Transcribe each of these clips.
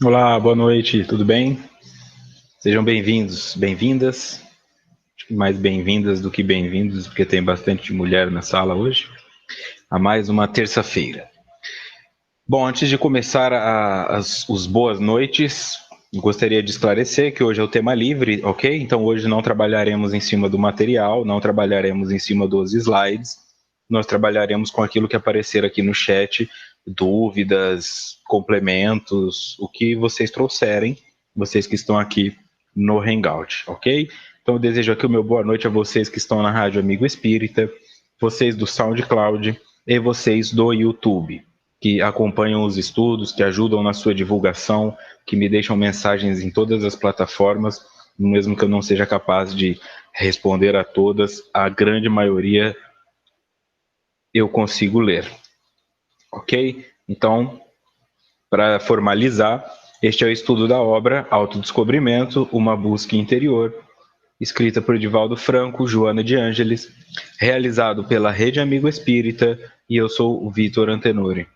Olá, boa noite, tudo bem? Sejam bem-vindos, bem-vindas, mais bem-vindas do que bem-vindos, porque tem bastante mulher na sala hoje, a mais uma terça-feira. Bom, antes de começar os boas noites, gostaria de esclarecer que hoje é o tema livre, ok? Então hoje não trabalharemos em cima do material, não trabalharemos em cima dos slides, nós trabalharemos com aquilo que aparecer aqui no chat, dúvidas, complementos, o que vocês trouxerem, vocês que estão aqui no Hangout, ok? Então eu desejo aqui o meu boa noite a vocês que estão na Rádio Amigo Espírita, vocês do SoundCloud e vocês do YouTube que acompanham os estudos, que ajudam na sua divulgação, que me deixam mensagens em todas as plataformas, mesmo que eu não seja capaz de responder a todas, a grande maioria eu consigo ler. Ok? Então, para formalizar, este é o estudo da obra Autodescobrimento, uma busca interior, escrita por Divaldo Franco, Joana de Ângeles, realizado pela Rede Amigo Espírita, e eu sou o Vitor Antenori.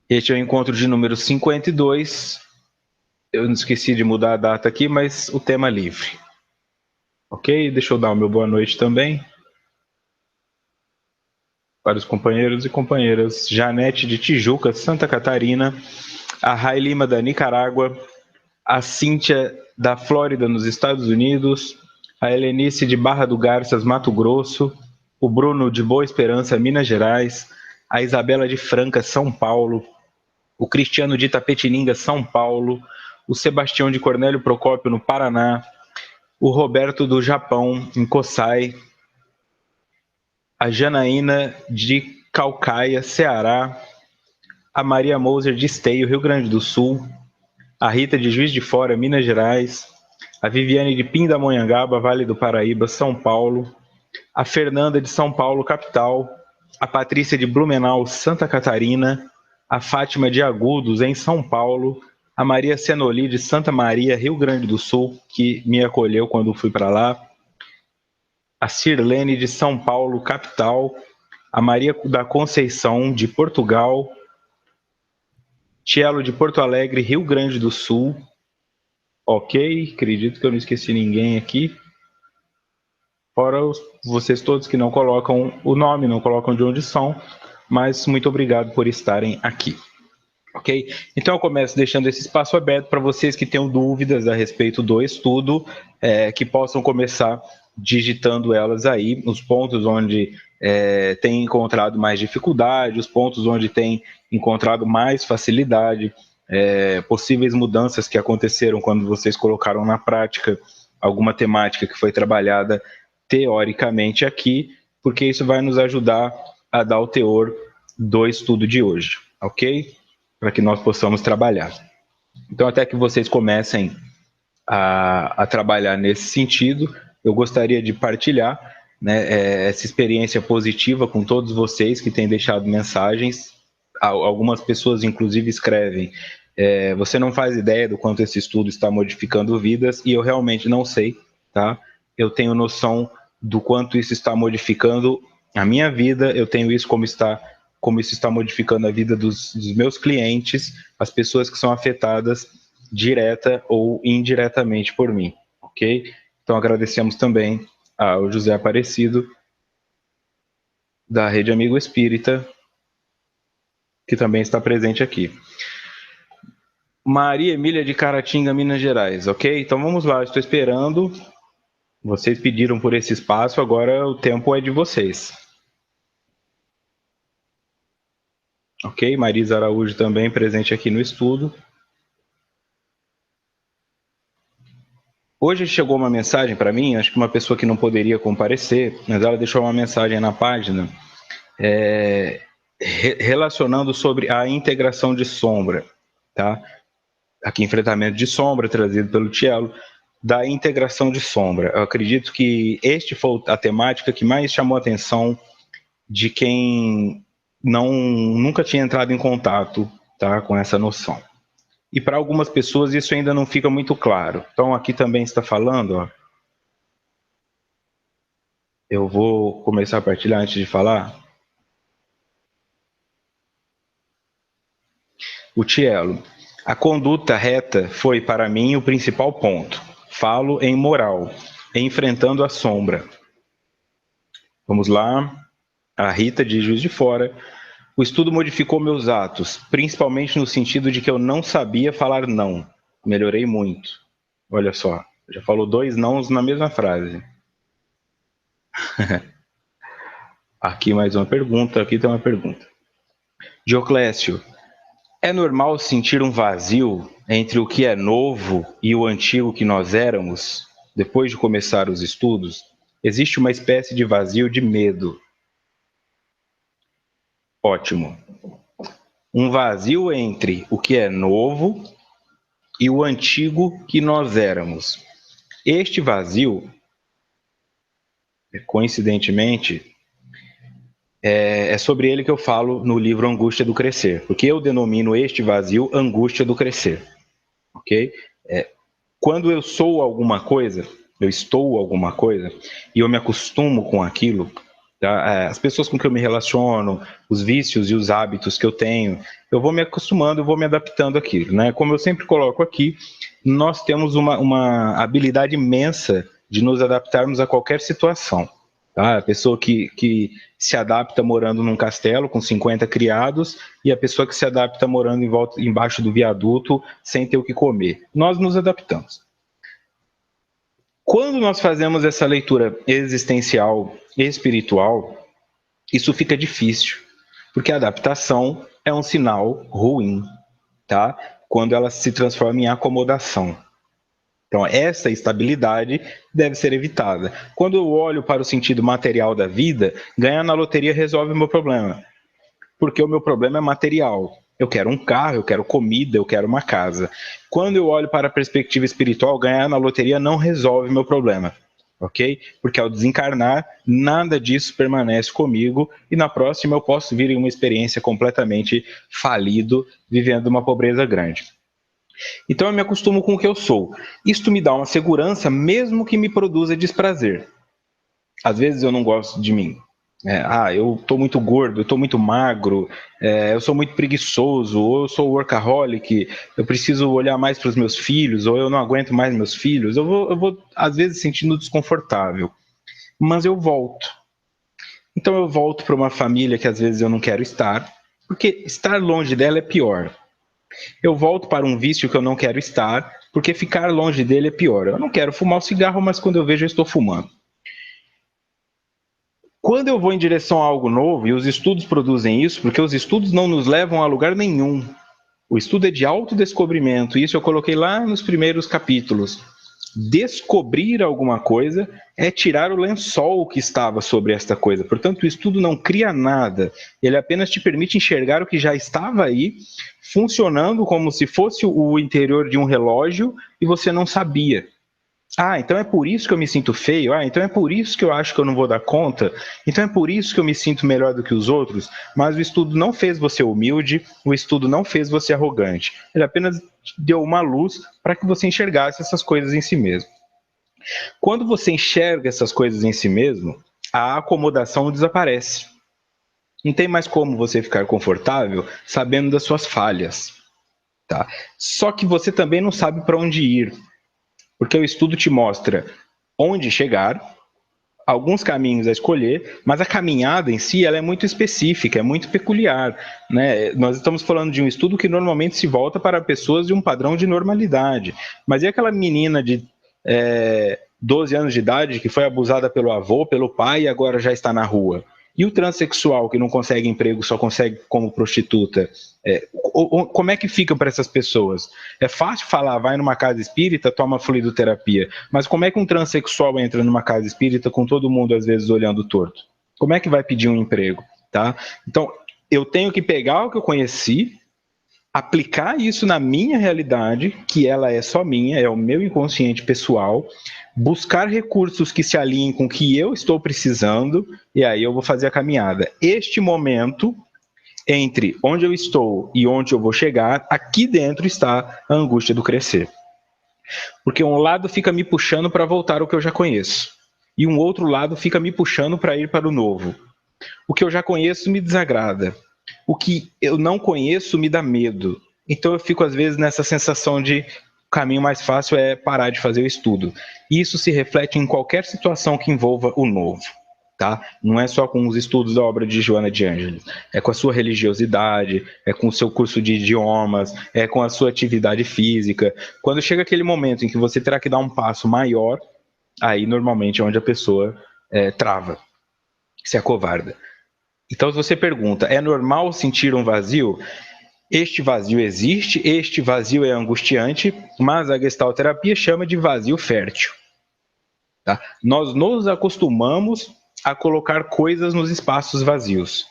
Este é o encontro de número 52. Eu não esqueci de mudar a data aqui, mas o tema é livre. Ok? Deixa eu dar o meu boa noite também para os companheiros e companheiras. Janete de Tijuca, Santa Catarina. A Rai Lima da Nicarágua. A Cíntia da Flórida, nos Estados Unidos. A Helenice de Barra do Garças, Mato Grosso. O Bruno de Boa Esperança, Minas Gerais. A Isabela de Franca, São Paulo. O Cristiano de Itapetininga, São Paulo. O Sebastião de Cornélio Procópio, no Paraná. O Roberto do Japão, em Kosai. A Janaína de Calcaia, Ceará. A Maria Moser de Esteio, Rio Grande do Sul. A Rita de Juiz de Fora, Minas Gerais. A Viviane de Pindamonhangaba, Vale do Paraíba, São Paulo. A Fernanda de São Paulo, capital. A Patrícia de Blumenau, Santa Catarina. A Fátima de Agudos, em São Paulo. A Maria Senoli de Santa Maria, Rio Grande do Sul, que me acolheu quando fui para lá. A Sirlene de São Paulo, capital. A Maria da Conceição de Portugal. Tielo de Porto Alegre, Rio Grande do Sul. Ok, acredito que eu não esqueci ninguém aqui. Fora vocês todos que não colocam o nome, não colocam de onde são, mas muito obrigado por estarem aqui. Ok? Então eu começo deixando esse espaço aberto para vocês que tenham dúvidas a respeito do estudo, que possam começar digitando elas aí, os pontos onde tem encontrado mais dificuldade, os pontos onde tem encontrado mais facilidade, possíveis mudanças que aconteceram quando vocês colocaram na prática alguma temática que foi trabalhada teoricamente aqui, porque isso vai nos ajudar a dar o teor do estudo de hoje, ok? Para que nós possamos trabalhar. Então, até que vocês comecem a trabalhar nesse sentido, eu gostaria de partilhar, né, essa experiência positiva com todos vocês que têm deixado mensagens. Algumas pessoas, inclusive, escrevem: você não faz ideia do quanto esse estudo está modificando vidas, e eu realmente não sei, tá? Eu tenho noção do quanto isso está modificando a minha vida, eu tenho isso como isso está modificando a vida dos meus clientes, as pessoas que são afetadas direta ou indiretamente por mim, ok? Então agradecemos também ao José Aparecido, da Rede Amigo Espírita, que também está presente aqui. Maria Emília de Caratinga, Minas Gerais, ok? Então vamos lá, estou esperando. Vocês pediram por esse espaço, agora o tempo é de vocês. Ok? Marisa Araújo também presente aqui no estudo. Hoje chegou uma mensagem para mim, acho que uma pessoa que não poderia comparecer, mas ela deixou uma mensagem na página relacionando sobre a integração de sombra, tá? Aqui, enfrentamento de sombra, trazido pelo Tielo, da integração de sombra. Eu acredito que este foi a temática que mais chamou a atenção de quem nunca tinha entrado em contato, tá, com essa noção. E para algumas pessoas isso ainda não fica muito claro. Então aqui também está falando, ó, eu vou começar a partilhar antes de falar. O Tielo. A conduta reta foi, para mim, o principal ponto. Falo em moral, enfrentando a sombra. Vamos lá. A Rita, de Juiz de Fora. O estudo modificou meus atos, principalmente no sentido de que eu não sabia falar não. Melhorei muito. Olha só, já falou 2 nãos na mesma frase. Aqui mais uma pergunta, aqui tem uma pergunta. Dioclésio, é normal sentir um vazio entre o que é novo e o antigo que nós éramos, depois de começar os estudos? Existe uma espécie de vazio de medo. Ótimo. Um vazio entre o que é novo e o antigo que nós éramos. Este vazio, coincidentemente, é sobre ele que eu falo no livro Angústia do Crescer, porque eu denomino este vazio angústia do crescer, ok? Quando eu sou alguma coisa, eu estou alguma coisa, e eu me acostumo com aquilo, tá? As pessoas com que eu me relaciono, os vícios e os hábitos que eu tenho, eu vou me acostumando, eu vou me adaptando àquilo, né? Como eu sempre coloco aqui, nós temos uma habilidade imensa de nos adaptarmos a qualquer situação. Tá? A pessoa que se adapta morando num castelo com 50 criados e a pessoa que se adapta morando embaixo do viaduto sem ter o que comer. Nós nos adaptamos. Quando nós fazemos essa leitura existencial e espiritual, isso fica difícil, porque a adaptação é um sinal ruim, tá? Quando ela se transforma em acomodação. Então, essa estabilidade deve ser evitada. Quando eu olho para o sentido material da vida, ganhar na loteria resolve o meu problema. Porque o meu problema é material. Eu quero um carro, eu quero comida, eu quero uma casa. Quando eu olho para a perspectiva espiritual, ganhar na loteria não resolve o meu problema. Ok? Porque ao desencarnar, nada disso permanece comigo e na próxima eu posso vir em uma experiência completamente falido, vivendo uma pobreza grande. Então eu me acostumo com o que eu sou. Isto me dá uma segurança, mesmo que me produza desprazer. Às vezes eu não gosto de mim. Eu estou muito gordo, eu estou muito magro, eu sou muito preguiçoso, ou eu sou workaholic, eu preciso olhar mais para os meus filhos, ou eu não aguento mais meus filhos. Eu vou, às vezes, sentindo desconfortável. Mas eu volto. Então eu volto para uma família que às vezes eu não quero estar, porque estar longe dela é pior. Eu volto para um vício que eu não quero estar, porque ficar longe dele é pior. Eu não quero fumar o cigarro, mas quando eu vejo eu estou fumando. Quando eu vou em direção a algo novo, e os estudos produzem isso, porque os estudos não nos levam a lugar nenhum. O estudo é de autodescobrimento, isso eu coloquei lá nos primeiros capítulos. Descobrir alguma coisa é tirar o lençol que estava sobre esta coisa. Portanto, o estudo não cria nada, ele apenas te permite enxergar o que já estava aí, funcionando como se fosse o interior de um relógio e você não sabia. Então é por isso que eu me sinto feio? Então é por isso que eu acho que eu não vou dar conta? Então é por isso que eu me sinto melhor do que os outros? Mas o estudo não fez você humilde, o estudo não fez você arrogante. Ele apenas deu uma luz para que você enxergasse essas coisas em si mesmo. Quando você enxerga essas coisas em si mesmo, a acomodação desaparece. Não tem mais como você ficar confortável sabendo das suas falhas. Tá? Só que você também não sabe para onde ir. Porque o estudo te mostra onde chegar, alguns caminhos a escolher, mas a caminhada em si ela é muito específica, é muito peculiar. Né? Nós estamos falando de um estudo que normalmente se volta para pessoas de um padrão de normalidade. Mas e aquela menina de 12 anos de idade que foi abusada pelo avô, pelo pai e agora já está na rua? E o transexual que não consegue emprego, só consegue como prostituta? Como é que fica para essas pessoas? É fácil falar, vai numa casa espírita, toma fluidoterapia. Mas como é que um transexual entra numa casa espírita com todo mundo às vezes olhando torto? Como é que vai pedir um emprego? Tá? Então, eu tenho que pegar o que eu conheci, aplicar isso na minha realidade, que ela é só minha, é o meu inconsciente pessoal, buscar recursos que se alinhem com o que eu estou precisando, e aí eu vou fazer a caminhada. Este momento, entre onde eu estou e onde eu vou chegar, aqui dentro está a angústia do crescer. Porque um lado fica me puxando para voltar ao que eu já conheço, e um outro lado fica me puxando para ir para o novo. O que eu já conheço me desagrada. O que eu não conheço me dá medo. Então eu fico às vezes nessa sensação de o caminho mais fácil é parar de fazer o estudo. E isso se reflete em qualquer situação que envolva o novo. Tá? Não é só com os estudos da obra de Joana de Ângelis, é com a sua religiosidade, é com o seu curso de idiomas, é com a sua atividade física. Quando chega aquele momento em que você terá que dar um passo maior, aí normalmente é onde a pessoa trava, se acovarda. Então, se você pergunta, é normal sentir um vazio? Este vazio existe, este vazio é angustiante, mas a gestalterapia chama de vazio fértil. Tá? Nós nos acostumamos a colocar coisas nos espaços vazios.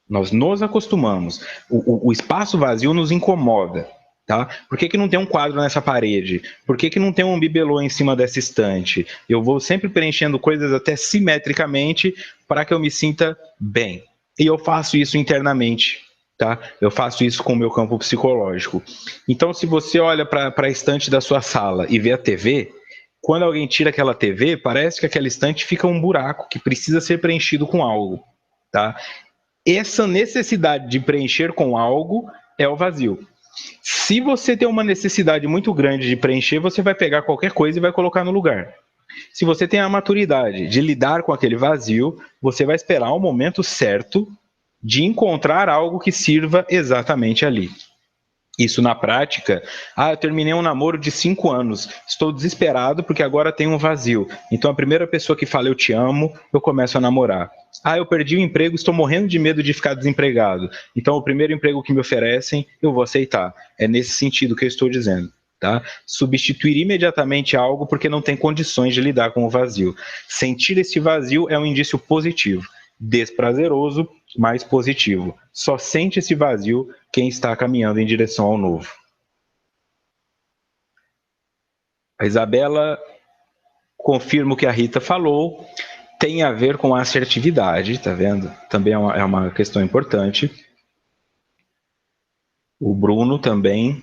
Nós nos acostumamos. O espaço vazio nos incomoda. Tá? Por que não tem um quadro nessa parede? Por que não tem um bibelô em cima dessa estante? Eu vou sempre preenchendo coisas até simetricamente para que eu me sinta bem. E eu faço isso internamente. Tá? Eu faço isso com o meu campo psicológico. Então, se você olha para a estante da sua sala e vê a TV, quando alguém tira aquela TV, parece que aquela estante fica um buraco que precisa ser preenchido com algo. Tá? Essa necessidade de preencher com algo é o vazio. Se você tem uma necessidade muito grande de preencher, você vai pegar qualquer coisa e vai colocar no lugar. Se você tem a maturidade de lidar com aquele vazio, você vai esperar o momento certo de encontrar algo que sirva exatamente ali. Isso na prática, eu terminei um namoro de 5 anos, estou desesperado porque agora tenho um vazio. Então a primeira pessoa que fala eu te amo, eu começo a namorar. Eu perdi o emprego, estou morrendo de medo de ficar desempregado. Então o primeiro emprego que me oferecem, eu vou aceitar. É nesse sentido que eu estou dizendo. Tá? Substituir imediatamente algo porque não tem condições de lidar com o vazio. Sentir esse vazio é um indício positivo. Desprazeroso, mas positivo. Só sente esse vazio quem está caminhando em direção ao novo. A Isabela confirma o que a Rita falou, tem a ver com a assertividade, tá vendo? Também é uma questão importante. O Bruno também.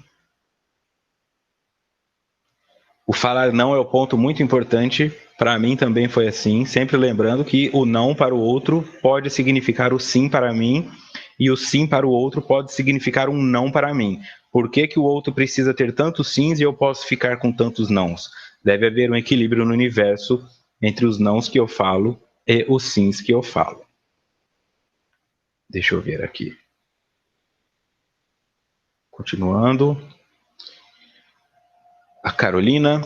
O falar não é um ponto muito importante. Para mim também foi assim, sempre lembrando que o não para o outro pode significar o sim para mim e o sim para o outro pode significar um não para mim. Por que o outro precisa ter tantos sims e eu posso ficar com tantos nãos? Deve haver um equilíbrio no universo entre os nãos que eu falo e os sims que eu falo. Deixa eu ver aqui. Continuando. A Carolina.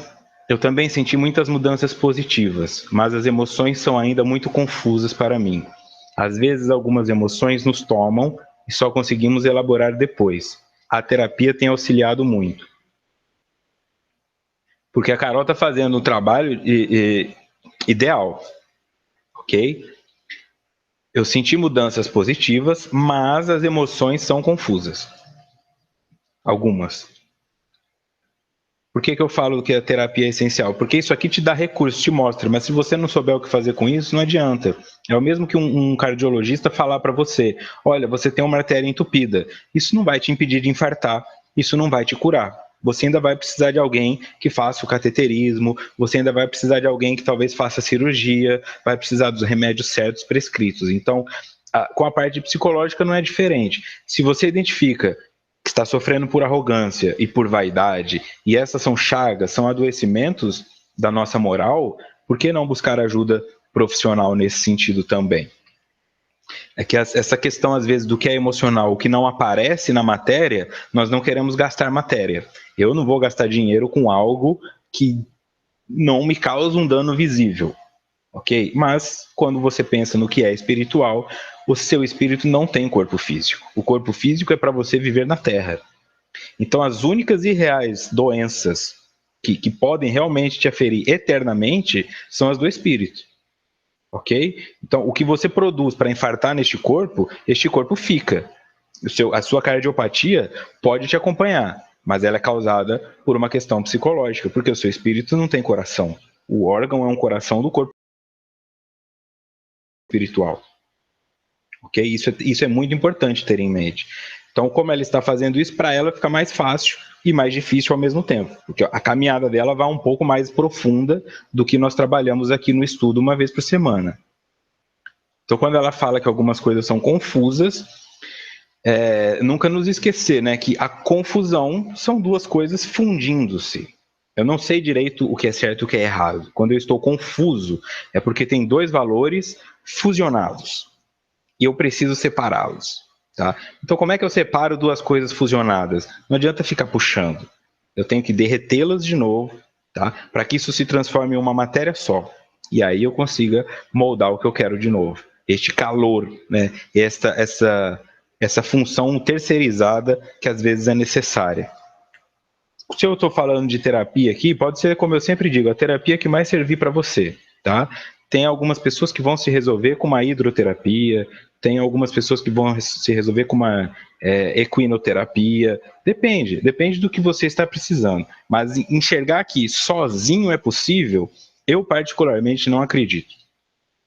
Eu também senti muitas mudanças positivas, mas as emoções são ainda muito confusas para mim. Às vezes, algumas emoções nos tomam e só conseguimos elaborar depois. A terapia tem auxiliado muito. Porque a Carol está fazendo um trabalho ideal, ok? Eu senti mudanças positivas, mas as emoções são confusas. Algumas. Por que eu falo que a terapia é essencial? Porque isso aqui te dá recursos, te mostra, mas se você não souber o que fazer com isso, não adianta. É o mesmo que um cardiologista falar para você, olha, você tem uma artéria entupida. Isso não vai te impedir de infartar, isso não vai te curar. Você ainda vai precisar de alguém que faça o cateterismo, você ainda vai precisar de alguém que talvez faça cirurgia, vai precisar dos remédios certos prescritos. Então, com a parte psicológica não é diferente. Se você identifica que está sofrendo por arrogância e por vaidade, e essas são chagas, são adoecimentos da nossa moral, por que não buscar ajuda profissional nesse sentido também? É que essa questão, às vezes, do que é emocional, o que não aparece na matéria, nós não queremos gastar matéria. Eu não vou gastar dinheiro com algo que não me causa um dano visível, ok? Mas, quando você pensa no que é espiritual, o seu espírito não tem corpo físico. O corpo físico é para você viver na Terra. Então, as únicas e reais doenças que podem realmente te aferir eternamente são as do espírito. Ok? Então, o que você produz para infartar neste corpo, este corpo fica. A sua cardiopatia pode te acompanhar, mas ela é causada por uma questão psicológica, porque o seu espírito não tem coração. O órgão é um coração do corpo espiritual. Ok? Isso é muito importante ter em mente. Então, como ela está fazendo isso, para ela fica mais fácil e mais difícil ao mesmo tempo, porque a caminhada dela vai um pouco mais profunda do que nós trabalhamos aqui no estudo uma vez por semana. Então, quando ela fala que algumas coisas são confusas, nunca nos esquecer, né, que a confusão são duas coisas fundindo-se. Eu não sei direito o que é certo e o que é errado. Quando eu estou confuso, é porque tem dois valores fusionados e eu preciso separá-los. Tá? Então, como é que eu separo duas coisas fusionadas? Não adianta ficar puxando. Eu tenho que derretê-las de novo, tá? Para que isso se transforme em uma matéria só. E aí eu consiga moldar o que eu quero de novo. Este calor, né? Essa função terceirizada que às vezes é necessária. Se eu estou falando de terapia aqui, pode ser, como eu sempre digo, a terapia que mais servir para você, tá? Tem algumas pessoas que vão se resolver com uma hidroterapia, tem algumas pessoas que vão se resolver com uma equinoterapia. Depende do que você está precisando. Mas enxergar que sozinho é possível, eu particularmente não acredito.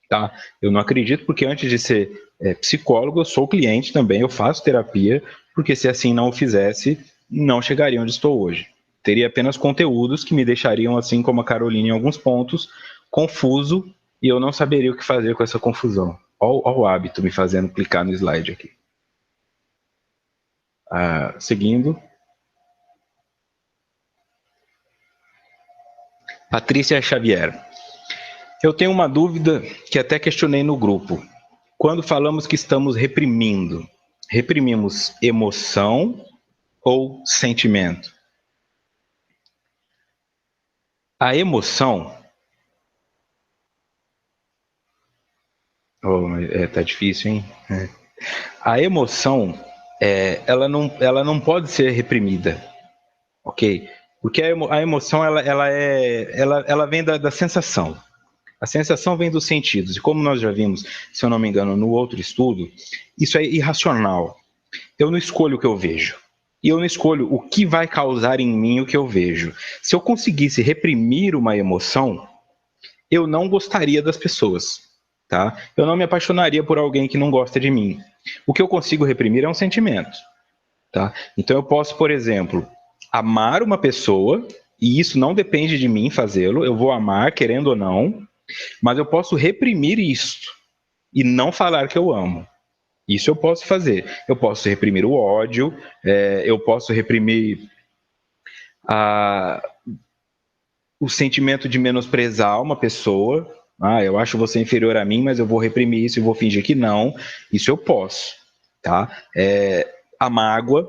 Tá? Eu não acredito porque antes de ser psicólogo, eu sou cliente também, eu faço terapia, porque se assim não o fizesse, não chegaria onde estou hoje. Teria apenas conteúdos que me deixariam, assim como a Carolina em alguns pontos, confuso e eu não saberia o que fazer com essa confusão. Olha o hábito me fazendo clicar no slide aqui. Seguindo. Patrícia Xavier. Eu tenho uma dúvida que até questionei no grupo. Quando falamos que estamos reprimindo, reprimimos emoção ou sentimento? A emoção. Tá difícil, hein? A emoção, ela não pode ser reprimida, ok? Porque a emoção, ela vem da sensação. A sensação vem dos sentidos. E como nós já vimos, se eu não me engano, no outro estudo, isso é irracional. Eu não escolho o que eu vejo. E eu não escolho o que vai causar em mim o que eu vejo. Se eu conseguisse reprimir uma emoção, eu não gostaria das pessoas, tá? Eu não me apaixonaria por alguém que não gosta de mim. O que eu consigo reprimir é um sentimento, tá? Então eu posso, por exemplo, amar uma pessoa, e isso não depende de mim fazê-lo, eu vou amar, querendo ou não, mas eu posso reprimir isto e não falar que eu amo. Isso eu posso fazer. Eu posso reprimir o ódio, eu posso reprimir o sentimento de menosprezar uma pessoa. Eu acho você inferior a mim, mas eu vou reprimir isso e vou fingir que não. Isso eu posso, tá? A mágoa,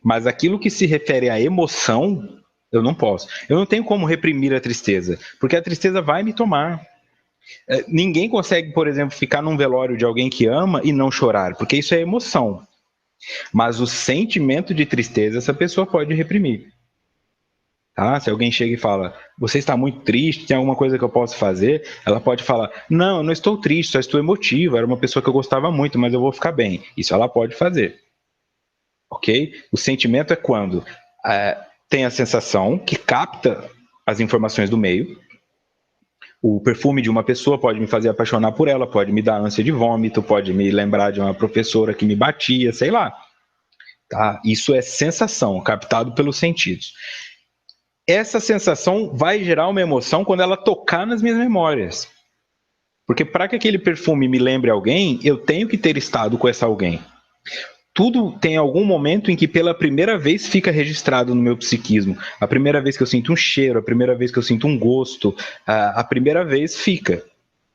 mas aquilo que se refere à emoção, eu não posso. Eu não tenho como reprimir a tristeza, porque a tristeza vai me tomar. Ninguém consegue, por exemplo, ficar num velório de alguém que ama e não chorar, porque isso é emoção. Mas o sentimento de tristeza essa pessoa pode reprimir. Tá? Se alguém chega e fala, você está muito triste, tem alguma coisa que eu posso fazer? Ela pode falar, não, eu não estou triste, só estou emotiva, era uma pessoa que eu gostava muito, mas eu vou ficar bem. Isso ela pode fazer. Ok? O sentimento é quando tem a sensação que capta as informações do meio. O perfume de uma pessoa pode me fazer apaixonar por ela, pode me dar ânsia de vômito, pode me lembrar de uma professora que me batia, sei lá. Tá? Isso é sensação, captado pelos sentidos. Essa sensação vai gerar uma emoção quando ela tocar nas minhas memórias. Porque para que aquele perfume me lembre alguém, eu tenho que ter estado com essa alguém. Tudo tem algum momento em que pela primeira vez fica registrado no meu psiquismo. A primeira vez que eu sinto um cheiro, a primeira vez que eu sinto um gosto, a primeira vez fica.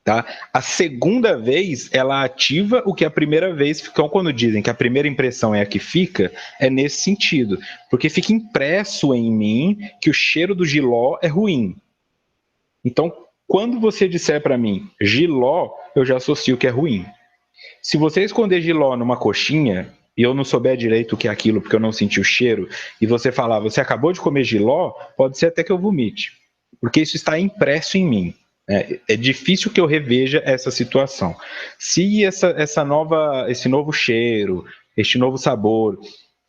Tá? A segunda vez, ela ativa o que a primeira vez... Então, quando dizem que a primeira impressão é a que fica, é nesse sentido. Porque fica impresso em mim que o cheiro do jiló é ruim. Então, quando você disser para mim jiló, eu já associo que é ruim. Se você esconder jiló numa coxinha e eu não souber direito o que é aquilo porque eu não senti o cheiro, e você falar, você acabou de comer jiló, pode ser até que eu vomite. Porque isso está impresso em mim. É difícil que eu reveja essa situação. Se esse novo cheiro, este novo sabor,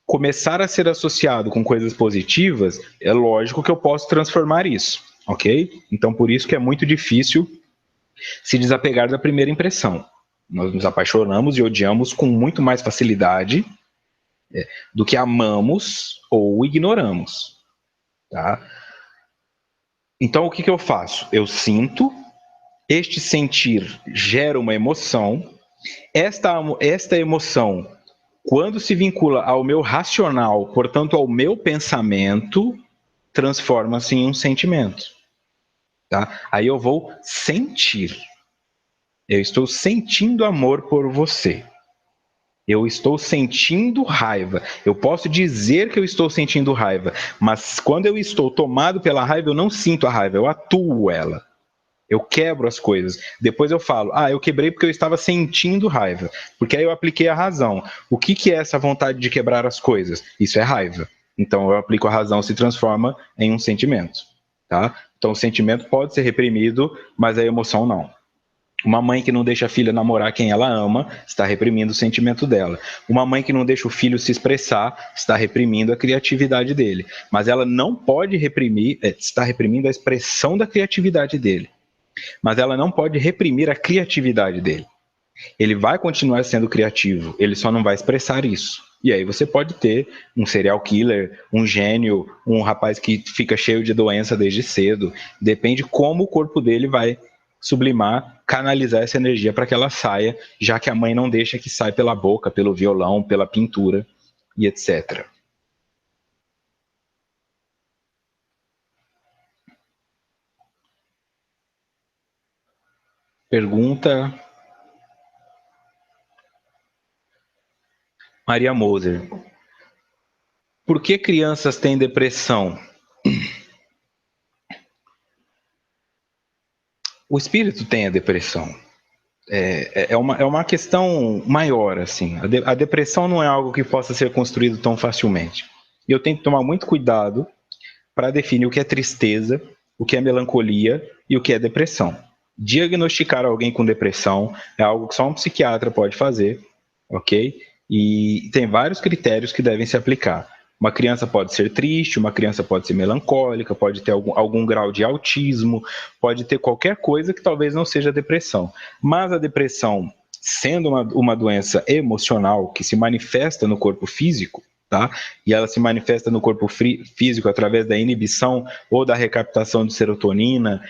começar a ser associado com coisas positivas, é lógico que eu posso transformar isso, ok? Então, por isso que é muito difícil se desapegar da primeira impressão. Nós nos apaixonamos e odiamos com muito mais facilidade do que amamos ou ignoramos, tá? Então, o que eu faço? Eu sinto, este sentir gera uma emoção, esta emoção Quando se vincula ao meu racional, portanto ao meu pensamento, transforma-se em um sentimento. Tá? Aí eu vou sentir. Eu estou sentindo amor por você. Eu estou sentindo raiva. Eu posso dizer que eu estou sentindo raiva, mas quando eu estou tomado pela raiva, eu não sinto a raiva, eu atuo ela. Eu quebro as coisas. Depois eu falo, eu quebrei porque eu estava sentindo raiva. Porque aí eu apliquei a razão. O que é essa vontade de quebrar as coisas? Isso é raiva. Então eu aplico a razão, se transforma em um sentimento. Tá? Então o sentimento pode ser reprimido, mas a emoção não. Uma mãe que não deixa a filha namorar quem ela ama está reprimindo o sentimento dela. Uma mãe que não deixa o filho se expressar está reprimindo a criatividade dele. Mas ela não pode reprimir, está reprimindo a expressão da criatividade dele. Mas ela não pode reprimir a criatividade dele. Ele vai continuar sendo criativo, ele só não vai expressar isso. E aí você pode ter um serial killer, um gênio, um rapaz que fica cheio de doença desde cedo. Depende como o corpo dele vai sublimar, canalizar essa energia para que ela saia, já que a mãe não deixa que saia pela boca, pelo violão, pela pintura e etc. Pergunta Maria Moser. Por que crianças têm depressão? O espírito tem a depressão. É uma questão maior, assim. A depressão não é algo que possa ser construído tão facilmente. E eu tenho que tomar muito cuidado para definir o que é tristeza, o que é melancolia e o que é depressão. Diagnosticar alguém com depressão é algo que só um psiquiatra pode fazer, ok? E tem vários critérios que devem se aplicar. Uma criança pode ser triste, uma criança pode ser melancólica, pode ter algum grau de autismo, pode ter qualquer coisa que talvez não seja depressão. Mas a depressão, sendo uma doença emocional que se manifesta no corpo físico, tá? E ela se manifesta no corpo físico através da inibição ou da recaptação de serotonina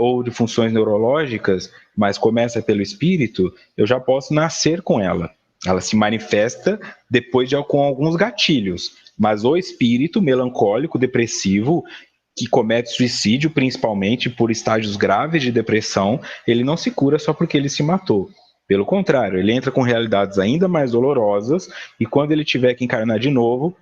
ou de funções neurológicas, mas começa pelo espírito, eu já posso nascer com ela. Ela se manifesta depois com alguns gatilhos, mas o espírito melancólico, depressivo, que comete suicídio principalmente por estágios graves de depressão, ele não se cura só porque ele se matou. Pelo contrário, ele entra com realidades ainda mais dolorosas e quando ele tiver que encarnar de novo,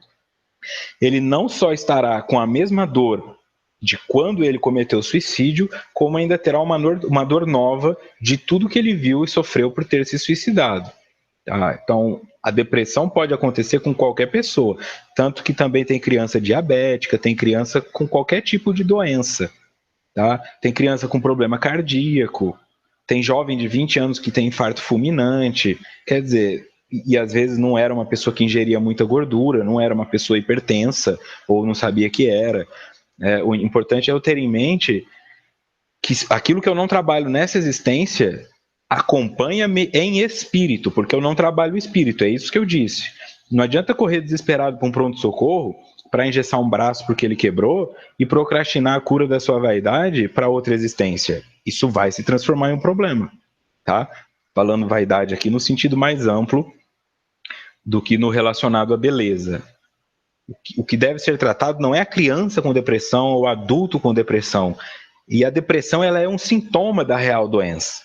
ele não só estará com a mesma dor de quando ele cometeu suicídio, como ainda terá uma dor nova de tudo que ele viu e sofreu por ter se suicidado. Então, a depressão pode acontecer com qualquer pessoa, tanto que também tem criança diabética, tem criança com qualquer tipo de doença, tá? Tem criança com problema cardíaco, tem jovem de 20 anos que tem infarto fulminante, quer dizer, e às vezes não era uma pessoa que ingeria muita gordura, não era uma pessoa hipertensa, ou não sabia que era. O importante é eu ter em mente que aquilo que eu não trabalho nessa existência acompanha-me em espírito, porque eu não trabalho o espírito, é isso que eu disse. Não adianta correr desesperado para um pronto-socorro para engessar um braço porque ele quebrou e procrastinar a cura da sua vaidade para outra existência. Isso vai se transformar em um problema, tá? Falando vaidade aqui no sentido mais amplo do que no relacionado à beleza. O que deve ser tratado não é a criança com depressão ou o adulto com depressão. E a depressão ela é um sintoma da real doença.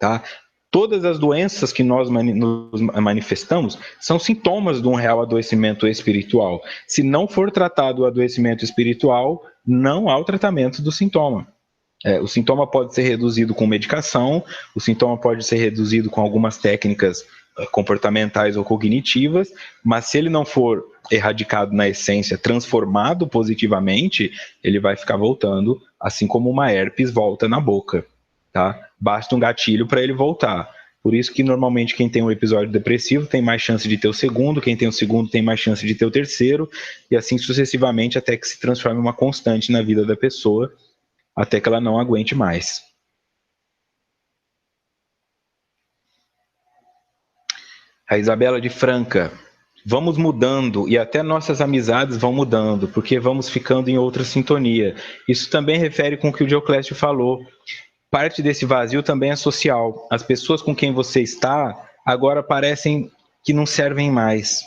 Tá? Todas as doenças que nós nos manifestamos são sintomas de um real adoecimento espiritual. Se não for tratado o adoecimento espiritual, não há o tratamento do sintoma. O sintoma pode ser reduzido com medicação, o sintoma pode ser reduzido com algumas técnicas comportamentais ou cognitivas, mas se ele não for erradicado na essência, transformado positivamente, ele vai ficar voltando, assim como uma herpes volta na boca. Tá? Basta um gatilho para ele voltar. Por isso que normalmente quem tem um episódio depressivo tem mais chance de ter o segundo, quem tem o segundo tem mais chance de ter o terceiro, e assim sucessivamente até que se transforme em uma constante na vida da pessoa, até que ela não aguente mais. A Isabela de Franca. Vamos mudando e até nossas amizades vão mudando, porque vamos ficando em outra sintonia. Isso também refere com o que o Dioclésio falou. Parte desse vazio também é social. As pessoas com quem você está agora parecem que não servem mais.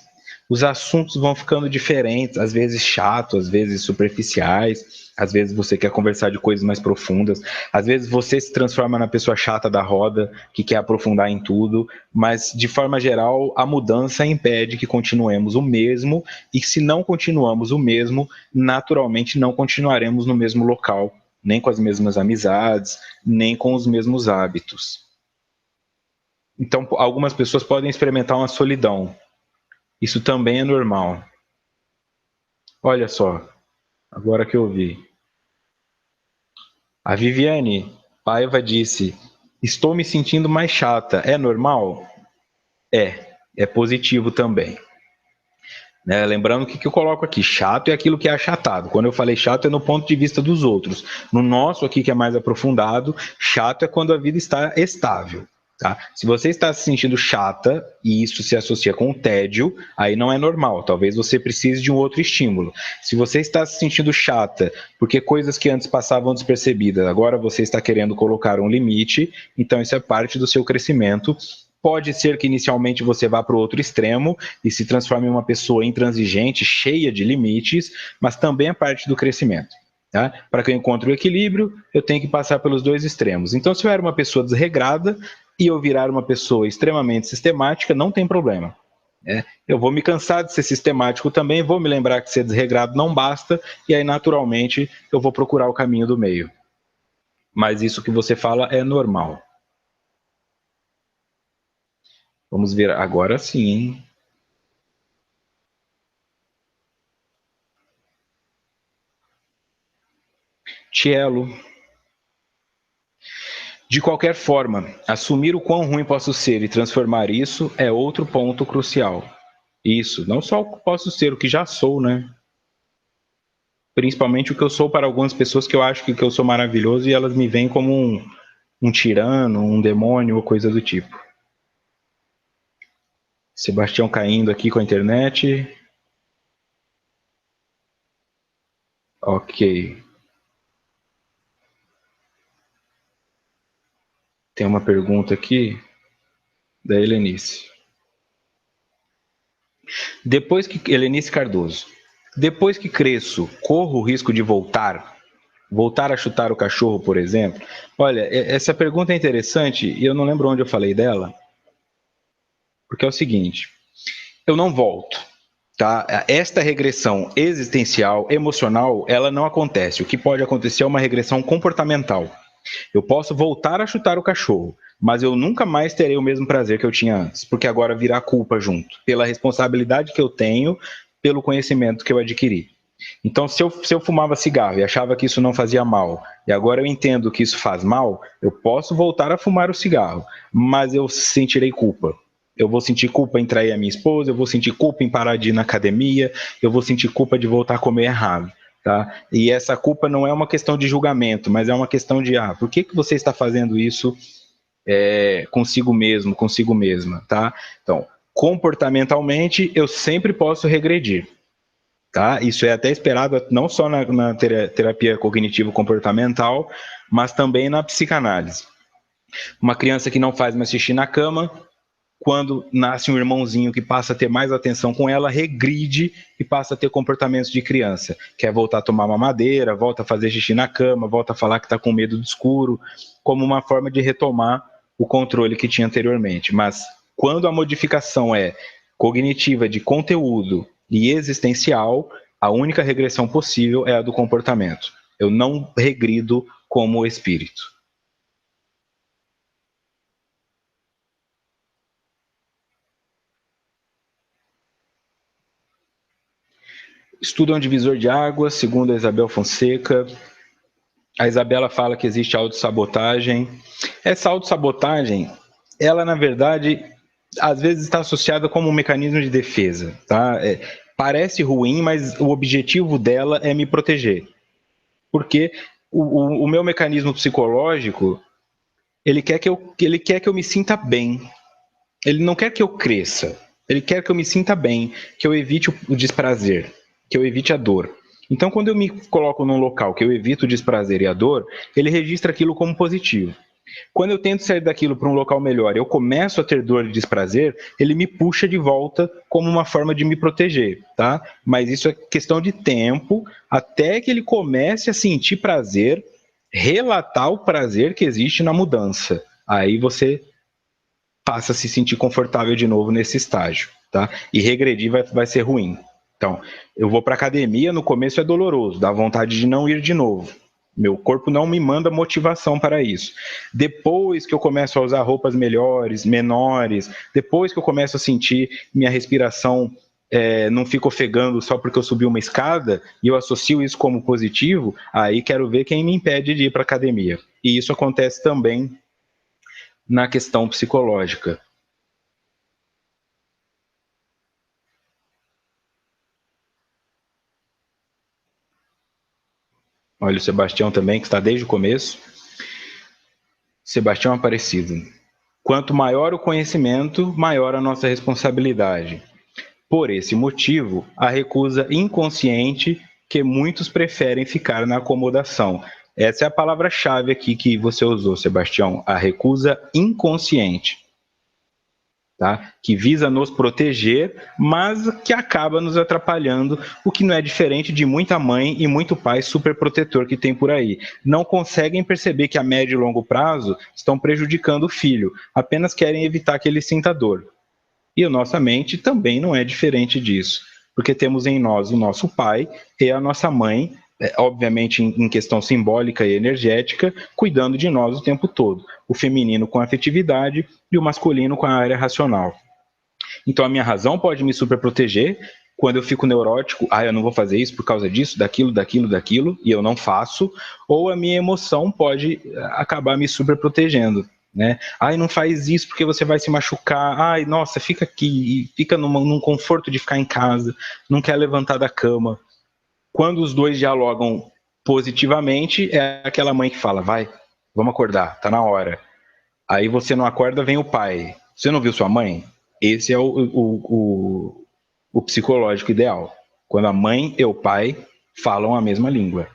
Os assuntos vão ficando diferentes, às vezes chatos, às vezes superficiais, às vezes você quer conversar de coisas mais profundas, às vezes você se transforma na pessoa chata da roda, que quer aprofundar em tudo, mas de forma geral a mudança impede que continuemos o mesmo, e se não continuamos o mesmo, naturalmente não continuaremos no mesmo local, nem com as mesmas amizades, nem com os mesmos hábitos. Então, algumas pessoas podem experimentar uma solidão. Isso também é normal. Olha só, agora que eu vi. A Viviane Paiva disse: estou me sentindo mais chata. É normal? É positivo também. Né? Lembrando que eu coloco aqui, chato é aquilo que é achatado. Quando eu falei chato é no ponto de vista dos outros. No nosso aqui, que é mais aprofundado, chato é quando a vida está estável. Tá? Se você está se sentindo chata e isso se associa com o tédio, aí não é normal. Talvez você precise de um outro estímulo. Se você está se sentindo chata porque coisas que antes passavam despercebidas, agora você está querendo colocar um limite, então isso é parte do seu crescimento. Pode ser que inicialmente você vá para o outro extremo e se transforme em uma pessoa intransigente, cheia de limites, mas também é parte do crescimento. Tá? Para que eu encontre o equilíbrio, eu tenho que passar pelos dois extremos. Então, se eu era uma pessoa desregrada e eu virar uma pessoa extremamente sistemática, não tem problema. Eu vou me cansar de ser sistemático também, vou me lembrar que ser desregrado não basta, e aí, naturalmente, eu vou procurar o caminho do meio. Mas isso que você fala é normal. Vamos ver agora sim, hein? Tielo. De qualquer forma, assumir o quão ruim posso ser e transformar isso é outro ponto crucial. Isso, não só o que posso ser, o que já sou, né? Principalmente o que eu sou para algumas pessoas que eu acho que eu sou maravilhoso e elas me veem como um tirano, um demônio ou coisa do tipo. Sebastião caindo aqui com a internet. Ok. Tem uma pergunta aqui da Helenice. Helenice Cardoso. Depois que cresço, corro o risco de voltar? Voltar a chutar o cachorro, por exemplo? Olha, essa pergunta é interessante e eu não lembro onde eu falei dela, porque é o seguinte, eu não volto, tá? Esta regressão existencial, emocional, ela não acontece. O que pode acontecer é uma regressão comportamental. Eu posso voltar a chutar o cachorro, mas eu nunca mais terei o mesmo prazer que eu tinha antes, porque agora virá culpa junto, pela responsabilidade que eu tenho, pelo conhecimento que eu adquiri. Então, se eu fumava cigarro e achava que isso não fazia mal, e agora eu entendo que isso faz mal, eu posso voltar a fumar o cigarro, mas eu sentirei culpa. Eu vou sentir culpa em trair a minha esposa, eu vou sentir culpa em parar de ir na academia, eu vou sentir culpa de voltar a comer errado. Tá? E essa culpa não é uma questão de julgamento, mas é uma questão de, por que você está fazendo isso consigo mesmo, consigo mesma, tá? Então, comportamentalmente, eu sempre posso regredir, tá? Isso é até esperado não só na terapia cognitivo-comportamental, mas também na psicanálise. Uma criança que não faz mais xixi na cama, quando nasce um irmãozinho que passa a ter mais atenção com ela, regride e passa a ter comportamentos de criança. Quer voltar a tomar mamadeira, volta a fazer xixi na cama, volta a falar que está com medo do escuro, como uma forma de retomar o controle que tinha anteriormente. Mas quando a modificação é cognitiva de conteúdo e existencial, a única regressão possível é a do comportamento. Eu não regrido como espírito. Estudo é um divisor de águas, segundo a Isabel Fonseca. A Isabela fala que existe autossabotagem. Essa autossabotagem, ela na verdade, às vezes está associada como um mecanismo de defesa. Tá? Parece ruim, mas o objetivo dela é me proteger. Porque o meu mecanismo psicológico, ele quer que eu me sinta bem. Ele não quer que eu cresça. Ele quer que eu me sinta bem, que eu evite o desprazer, que eu evite a dor. Então, quando eu me coloco num local que eu evito o desprazer e a dor, ele registra aquilo como positivo. Quando eu tento sair daquilo para um local melhor, eu começo a ter dor e desprazer, ele me puxa de volta como uma forma de me proteger, tá? Mas isso é questão de tempo até que ele comece a sentir prazer, relatar o prazer que existe na mudança. Aí você passa a se sentir confortável de novo nesse estágio, tá? E regredir vai ser ruim. Então, eu vou para academia, no começo é doloroso, dá vontade de não ir de novo. Meu corpo não me manda motivação para isso. Depois que eu começo a usar roupas melhores, menores, depois que eu começo a sentir minha respiração não fica ofegando só porque eu subi uma escada e eu associo isso como positivo, aí quero ver quem me impede de ir para academia. E isso acontece também na questão psicológica. Olha o Sebastião também, que está desde o começo. Sebastião Aparecido. Quanto maior o conhecimento, maior a nossa responsabilidade. Por esse motivo, a recusa inconsciente que muitos preferem ficar na acomodação. Essa é a palavra-chave aqui que você usou, Sebastião, a recusa inconsciente. Tá? Que visa nos proteger, mas que acaba nos atrapalhando, o que não é diferente de muita mãe e muito pai superprotetor que tem por aí. Não conseguem perceber que a médio e longo prazo estão prejudicando o filho, apenas querem evitar que ele sinta dor. E a nossa mente também não é diferente disso, porque temos em nós o nosso pai e a nossa mãe, obviamente em questão simbólica e energética, cuidando de nós o tempo todo. O feminino com a afetividade e o masculino com a área racional. Então a minha razão pode me superproteger quando eu fico neurótico, eu não vou fazer isso por causa disso, daquilo, e eu não faço, ou a minha emoção pode acabar me superprotegendo. Né? Não faz isso porque você vai se machucar. Nossa, fica aqui, fica num conforto de ficar em casa, não quer levantar da cama. Quando os dois dialogam positivamente, é aquela mãe que fala, vai, vamos acordar, tá na hora. Aí você não acorda, vem o pai. Você não viu sua mãe? Esse é o psicológico ideal. Quando a mãe e o pai falam a mesma língua.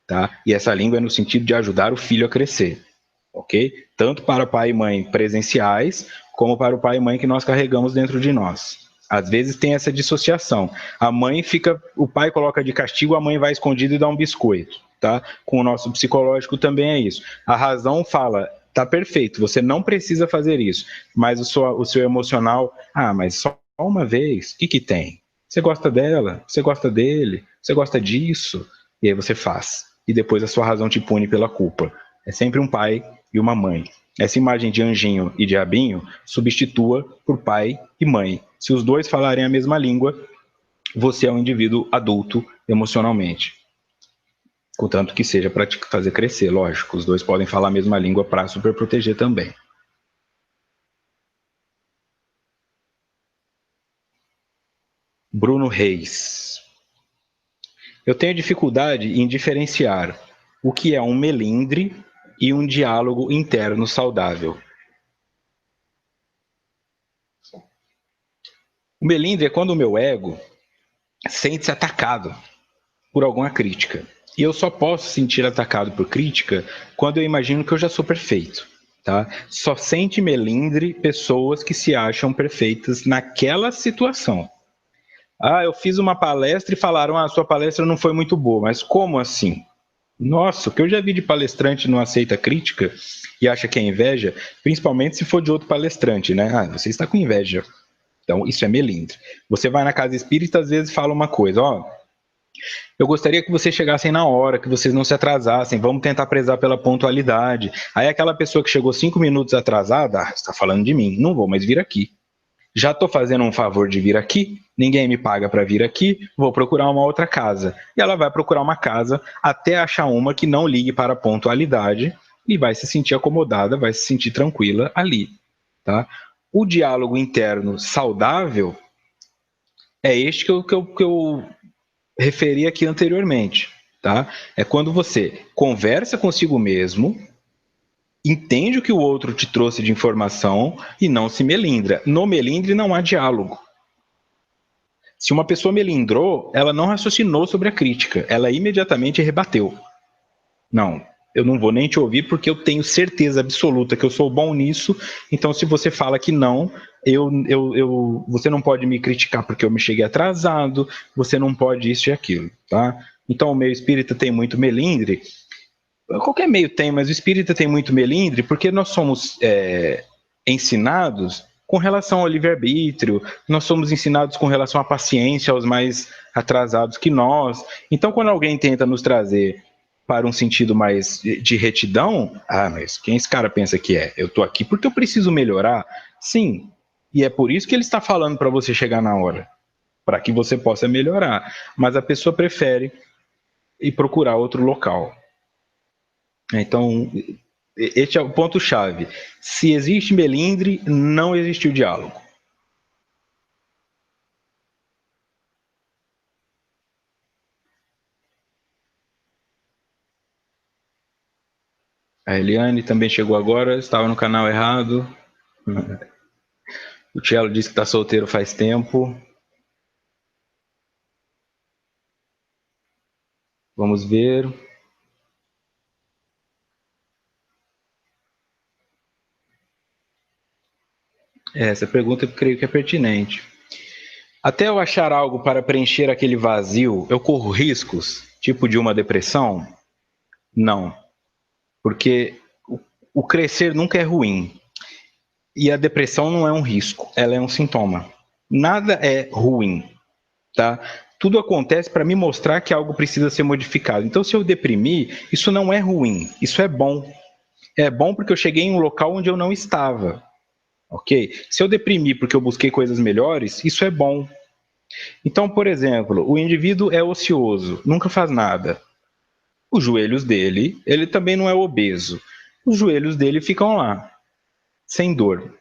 Tá? E essa língua é no sentido de ajudar o filho a crescer. Ok? Tanto para pai e mãe presenciais, como para o pai e mãe que nós carregamos dentro de nós. Às vezes tem essa dissociação. A mãe fica, o pai coloca de castigo, a mãe vai escondida e dá um biscoito. Tá? Com o nosso psicológico também é isso. A razão fala, tá perfeito, você não precisa fazer isso, mas o seu emocional, mas só uma vez, o que tem? Você gosta dela, você gosta dele, você gosta disso, e aí você faz. E depois a sua razão te pune pela culpa. É sempre um pai e uma mãe. Essa imagem de anjinho e diabinho substitua por pai e mãe. Se os dois falarem a mesma língua, você é um indivíduo adulto emocionalmente. Contanto que seja para te fazer crescer, lógico. Os dois podem falar a mesma língua para superproteger também. Bruno Reis. Eu tenho dificuldade em diferenciar o que é um melindre e um diálogo interno saudável. O melindre é quando o meu ego sente-se atacado por alguma crítica. E eu só posso sentir atacado por crítica quando eu imagino que eu já sou perfeito. Tá? Só sente melindre pessoas que se acham perfeitas naquela situação. Eu fiz uma palestra e falaram, a sua palestra não foi muito boa. Mas como assim? Nossa, o que eu já vi de palestrante não aceita crítica e acha que é inveja, principalmente se for de outro palestrante, né? Você está com inveja. Então, isso é melindre. Você vai na casa espírita, às vezes fala uma coisa, eu gostaria que vocês chegassem na hora, que vocês não se atrasassem, vamos tentar prezar pela pontualidade. Aí aquela pessoa que chegou 5 minutos atrasada, você está falando de mim, não vou mais vir aqui. Já estou fazendo um favor de vir aqui, ninguém me paga para vir aqui, vou procurar uma outra casa. E ela vai procurar uma casa até achar uma que não ligue para a pontualidade e vai se sentir acomodada, vai se sentir tranquila ali. Tá? O diálogo interno saudável é este que eu referi aqui anteriormente. Tá? É quando você conversa consigo mesmo, entende o que o outro te trouxe de informação e não se melindra. No melindre não há diálogo. Se uma pessoa melindrou, ela não raciocinou sobre a crítica, ela imediatamente rebateu. Não, eu não vou nem te ouvir porque eu tenho certeza absoluta que eu sou bom nisso, então se você fala que não, você não pode me criticar porque eu me cheguei atrasado, você não pode isso e aquilo, tá? Então o meio espírita tem muito melindre, qualquer meio tem, mas o espírita tem muito melindre porque nós somos ensinados com relação ao livre-arbítrio, nós somos ensinados com relação à paciência aos mais atrasados que nós. Então, quando alguém tenta nos trazer para um sentido mais de retidão, mas quem esse cara pensa que é? Eu tô aqui porque eu preciso melhorar? Sim, e é por isso que ele está falando para você chegar na hora, para que você possa melhorar. Mas a pessoa prefere ir procurar outro local. Então, este é o ponto-chave. Se existe melindre, não existe o diálogo. A Eliane também chegou agora, estava no canal errado. O Cello disse que está solteiro faz tempo. Vamos ver. Essa pergunta eu creio que é pertinente. Até eu achar algo para preencher aquele vazio, eu corro riscos, tipo de uma depressão? Não. Porque o crescer nunca é ruim. E a depressão não é um risco, ela é um sintoma. Nada é ruim, tá? Tudo acontece para me mostrar que algo precisa ser modificado. Então, se eu deprimir, isso não é ruim, isso é bom. É bom porque eu cheguei em um local onde eu não estava, ok? Se eu deprimir porque eu busquei coisas melhores, isso é bom. Então, por exemplo, o indivíduo é ocioso, nunca faz nada. Os joelhos dele, ele também não é obeso. Os joelhos dele ficam lá, sem dor.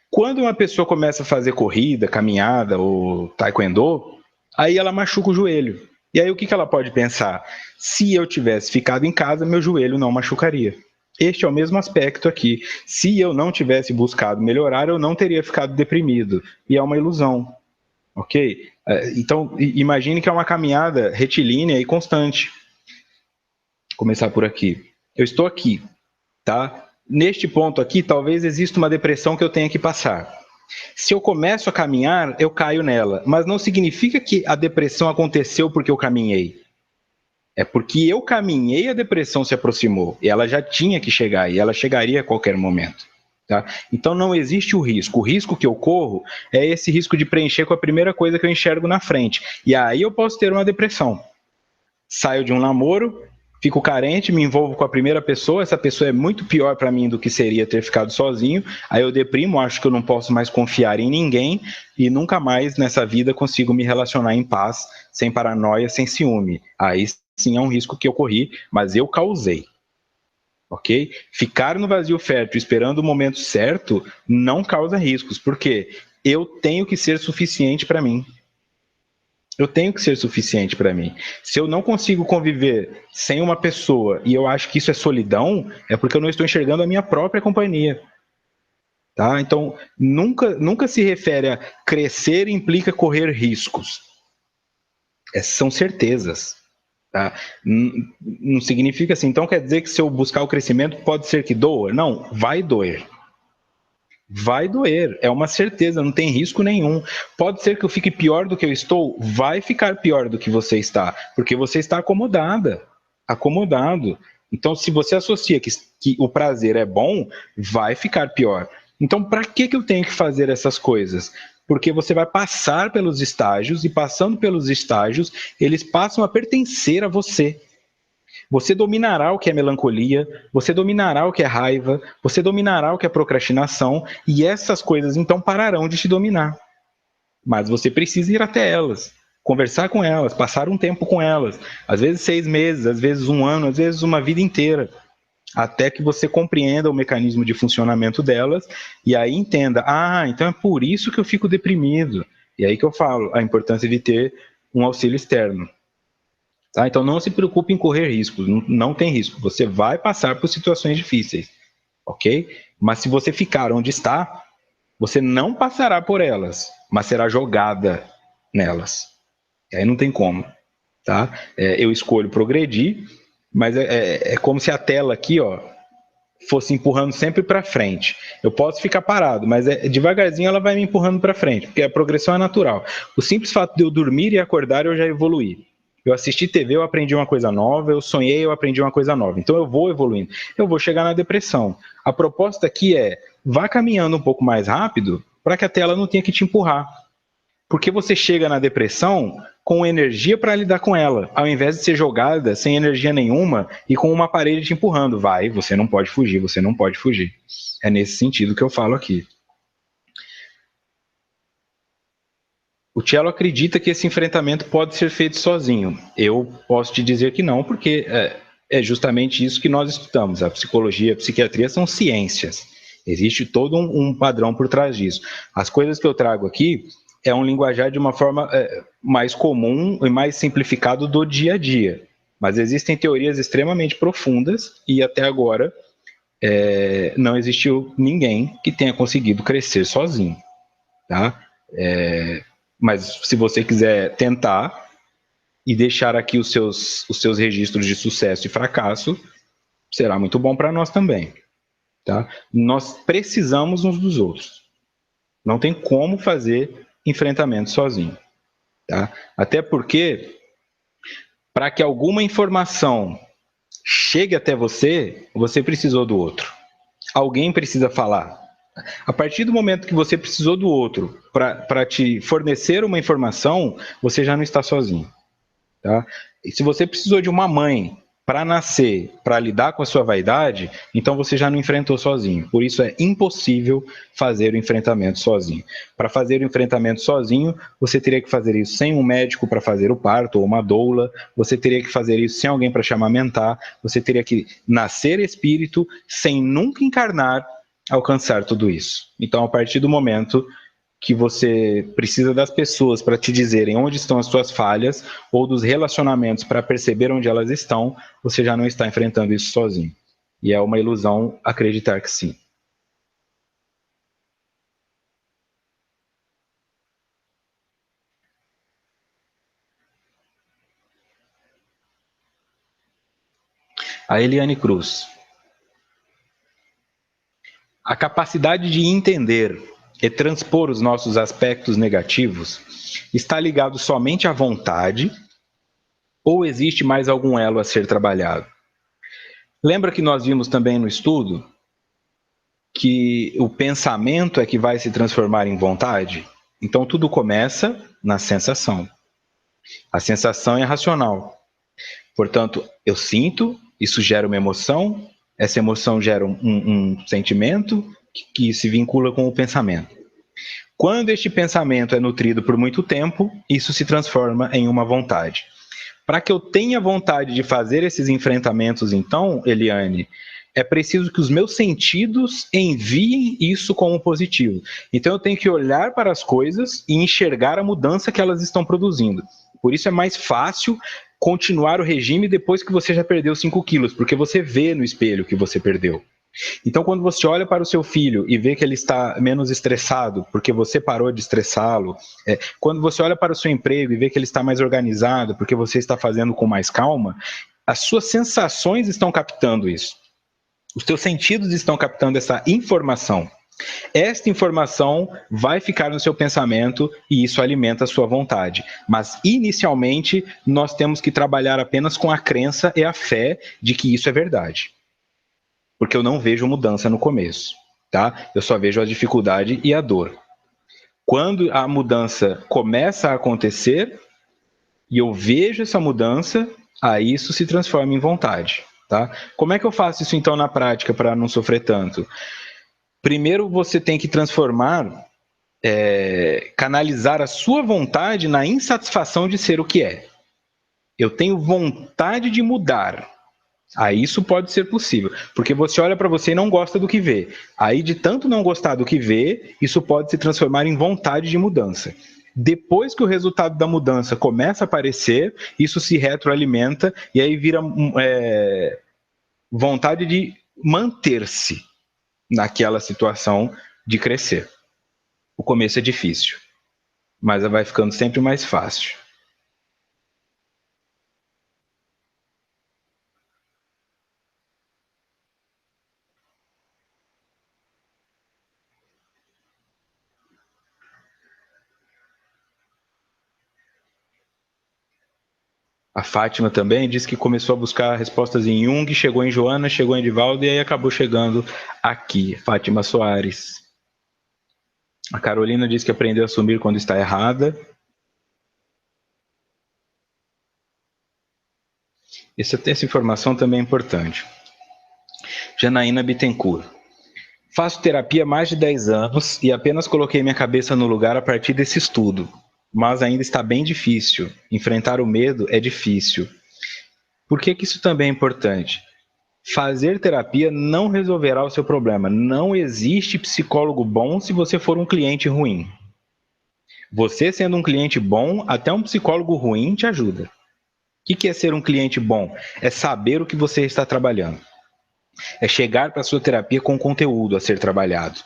Quando uma pessoa começa a fazer corrida, caminhada ou taekwondo, aí ela machuca o joelho. E aí o que ela pode pensar? Se eu tivesse ficado em casa, meu joelho não machucaria. Este é o mesmo aspecto aqui. Se eu não tivesse buscado melhorar, eu não teria ficado deprimido. E é uma ilusão, ok? Então, imagine que é uma caminhada retilínea e constante. Vou começar por aqui. Eu estou aqui, tá? Neste ponto aqui, talvez exista uma depressão que eu tenha que passar. Se eu começo a caminhar, eu caio nela. Mas não significa que a depressão aconteceu porque eu caminhei. É porque eu caminhei, a depressão se aproximou. E ela já tinha que chegar, e ela chegaria a qualquer momento. Tá? Então não existe o risco. O risco que eu corro é esse risco de preencher com a primeira coisa que eu enxergo na frente. E aí eu posso ter uma depressão. Saio de um namoro, fico carente, me envolvo com a primeira pessoa, essa pessoa é muito pior para mim do que seria ter ficado sozinho, aí eu deprimo, acho que eu não posso mais confiar em ninguém e nunca mais nessa vida consigo me relacionar em paz, sem paranoia, sem ciúme. Aí sim é um risco que eu corri, mas eu causei. Ok? Ficar no vazio fértil esperando o momento certo não causa riscos, porque eu tenho que ser suficiente para mim. Eu tenho que ser suficiente para mim. Se eu não consigo conviver sem uma pessoa e eu acho que isso é solidão, é porque eu não estou enxergando a minha própria companhia. Tá? Então, nunca se refere a crescer implica correr riscos. Essas são certezas. Tá? Não significa assim. Então, quer dizer que se eu buscar o crescimento, pode ser que doa? Não, vai doer. Vai doer, é uma certeza, não tem risco nenhum. Pode ser que eu fique pior do que eu estou, vai ficar pior do que você está, porque você está acomodada, acomodado. Então, se você associa que o prazer é bom, vai ficar pior. Então, para que eu tenho que fazer essas coisas? Porque você vai passar pelos estágios e passando pelos estágios, eles passam a pertencer a você. Você dominará o que é melancolia, você dominará o que é raiva, você dominará o que é procrastinação, e essas coisas então pararão de te dominar. Mas você precisa ir até elas, conversar com elas, passar um tempo com elas, às vezes 6 meses, às vezes um ano, às vezes uma vida inteira, até que você compreenda o mecanismo de funcionamento delas e aí entenda, então é por isso que eu fico deprimido. E aí que eu falo a importância de ter um auxílio externo. Tá? Então não se preocupe em correr riscos, não tem risco. Você vai passar por situações difíceis, ok? Mas se você ficar onde está, você não passará por elas, mas será jogada nelas. E aí não tem como. Tá? Eu escolho progredir, Mas é como se a tela aqui, ó, fosse empurrando sempre para frente. Eu posso ficar parado, mas devagarzinho ela vai me empurrando para frente, porque a progressão é natural. O simples fato de eu dormir e acordar, eu já evoluí. Eu assisti TV, eu aprendi uma coisa nova, eu sonhei, eu aprendi uma coisa nova. Então eu vou evoluindo. Eu vou chegar na depressão. A proposta aqui é, vá caminhando um pouco mais rápido para que a tela não tenha que te empurrar. Porque você chega na depressão com energia para lidar com ela, ao invés de ser jogada sem energia nenhuma e com uma parede te empurrando. Vai, você não pode fugir, você não pode fugir. É nesse sentido que eu falo aqui. O Cello acredita que esse enfrentamento pode ser feito sozinho. Eu posso te dizer que não, porque é justamente isso que nós estudamos. A psicologia e a psiquiatria são ciências. Existe todo um padrão por trás disso. As coisas que eu trago aqui é um linguajar de uma forma mais comum e mais simplificado do dia a dia. Mas existem teorias extremamente profundas e até agora não existiu ninguém que tenha conseguido crescer sozinho. Tá? Mas se você quiser tentar e deixar aqui os seus registros de sucesso e fracasso, será muito bom para nós também. Tá? Nós precisamos uns dos outros. Não tem como fazer enfrentamento sozinho. Tá? Até porque, para que alguma informação chegue até você, você precisou do outro. Alguém precisa falar. A partir do momento que você precisou do outro para te fornecer uma informação, você já não está sozinho. Tá? E se você precisou de uma mãe para nascer, para lidar com a sua vaidade, então você já não enfrentou sozinho. Por isso é impossível fazer o enfrentamento sozinho. Para fazer o enfrentamento sozinho, você teria que fazer isso sem um médico para fazer o parto ou uma doula, você teria que fazer isso sem alguém para te amamentar, você teria que nascer espírito sem nunca encarnar, alcançar tudo isso. Então, a partir do momento que você precisa das pessoas para te dizerem onde estão as suas falhas ou dos relacionamentos para perceber onde elas estão, você já não está enfrentando isso sozinho. E é uma ilusão acreditar que sim. A Eliane Cruz. A capacidade de entender e transpor os nossos aspectos negativos está ligado somente à vontade ou existe mais algum elo a ser trabalhado? Lembra que nós vimos também no estudo que o pensamento é que vai se transformar em vontade? Então tudo começa na sensação. A sensação é racional. Portanto, eu sinto, isso gera uma emoção, essa emoção gera um sentimento que se vincula com o pensamento. Quando este pensamento é nutrido por muito tempo, isso se transforma em uma vontade. Para que eu tenha vontade de fazer esses enfrentamentos, então, Eliane, é preciso que os meus sentidos enviem isso como positivo. Então eu tenho que olhar para as coisas e enxergar a mudança que elas estão produzindo. Por isso é mais fácil continuar o regime depois que você já perdeu 5 quilos, porque você vê no espelho que você perdeu. Então, quando você olha para o seu filho e vê que ele está menos estressado, porque você parou de estressá-lo, quando você olha para o seu emprego e vê que ele está mais organizado, porque você está fazendo com mais calma, as suas sensações estão captando isso. Os teus sentidos estão captando essa informação. Esta informação vai ficar no seu pensamento e isso alimenta a sua vontade. Mas, inicialmente, nós temos que trabalhar apenas com a crença e a fé de que isso é verdade. Porque eu não vejo mudança no começo, tá? Eu só vejo a dificuldade e a dor. Quando a mudança começa a acontecer e eu vejo essa mudança, aí isso se transforma em vontade, tá? Como é que eu faço isso então na prática para não sofrer tanto? Primeiro você tem que transformar, canalizar a sua vontade na insatisfação de ser o que é. Eu tenho vontade de mudar. Aí isso pode ser possível, porque você olha para você e não gosta do que vê. Aí de tanto não gostar do que vê, isso pode se transformar em vontade de mudança. Depois que o resultado da mudança começa a aparecer, isso se retroalimenta e aí vira vontade de manter-se naquela situação de crescer. O começo é difícil, mas vai ficando sempre mais fácil. A Fátima também disse que começou a buscar respostas em Jung, chegou em Joana, chegou em Edivaldo e aí acabou chegando aqui. Fátima Soares. A Carolina disse que aprendeu a assumir quando está errada. Essa informação também é importante. Janaína Bittencourt. Faço terapia há mais de 10 anos e apenas coloquei minha cabeça no lugar a partir desse estudo. Mas ainda está bem difícil. Enfrentar o medo é difícil. Por que isso também é importante? Fazer terapia não resolverá o seu problema. Não existe psicólogo bom se você for um cliente ruim. Você sendo um cliente bom, até um psicólogo ruim te ajuda. O que é ser um cliente bom? É saber o que você está trabalhando. É chegar para a sua terapia com conteúdo a ser trabalhado,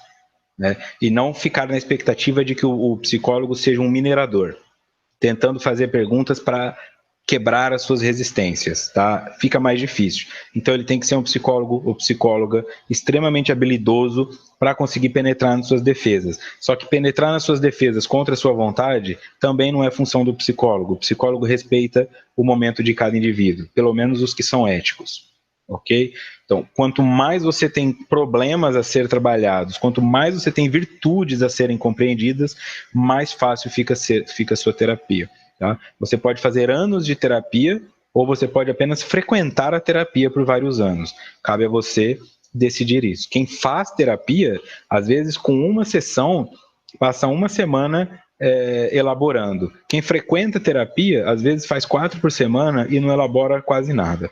né? E não ficar na expectativa de que o psicólogo seja um minerador, tentando fazer perguntas para quebrar as suas resistências, tá? Fica mais difícil. Então ele tem que ser um psicólogo ou psicóloga extremamente habilidoso para conseguir penetrar nas suas defesas. Só que penetrar nas suas defesas contra a sua vontade também não é função do psicólogo. O psicólogo respeita o momento de cada indivíduo, pelo menos os que são éticos. Ok? Então, quanto mais você tem problemas a ser trabalhados, quanto mais você tem virtudes a serem compreendidas, mais fácil fica a sua terapia. Tá? Você pode fazer anos de terapia ou você pode apenas frequentar a terapia por vários anos. Cabe a você decidir isso. Quem faz terapia, às vezes com uma sessão, passa uma semana elaborando. Quem frequenta terapia, às vezes faz 4 por semana e não elabora quase nada.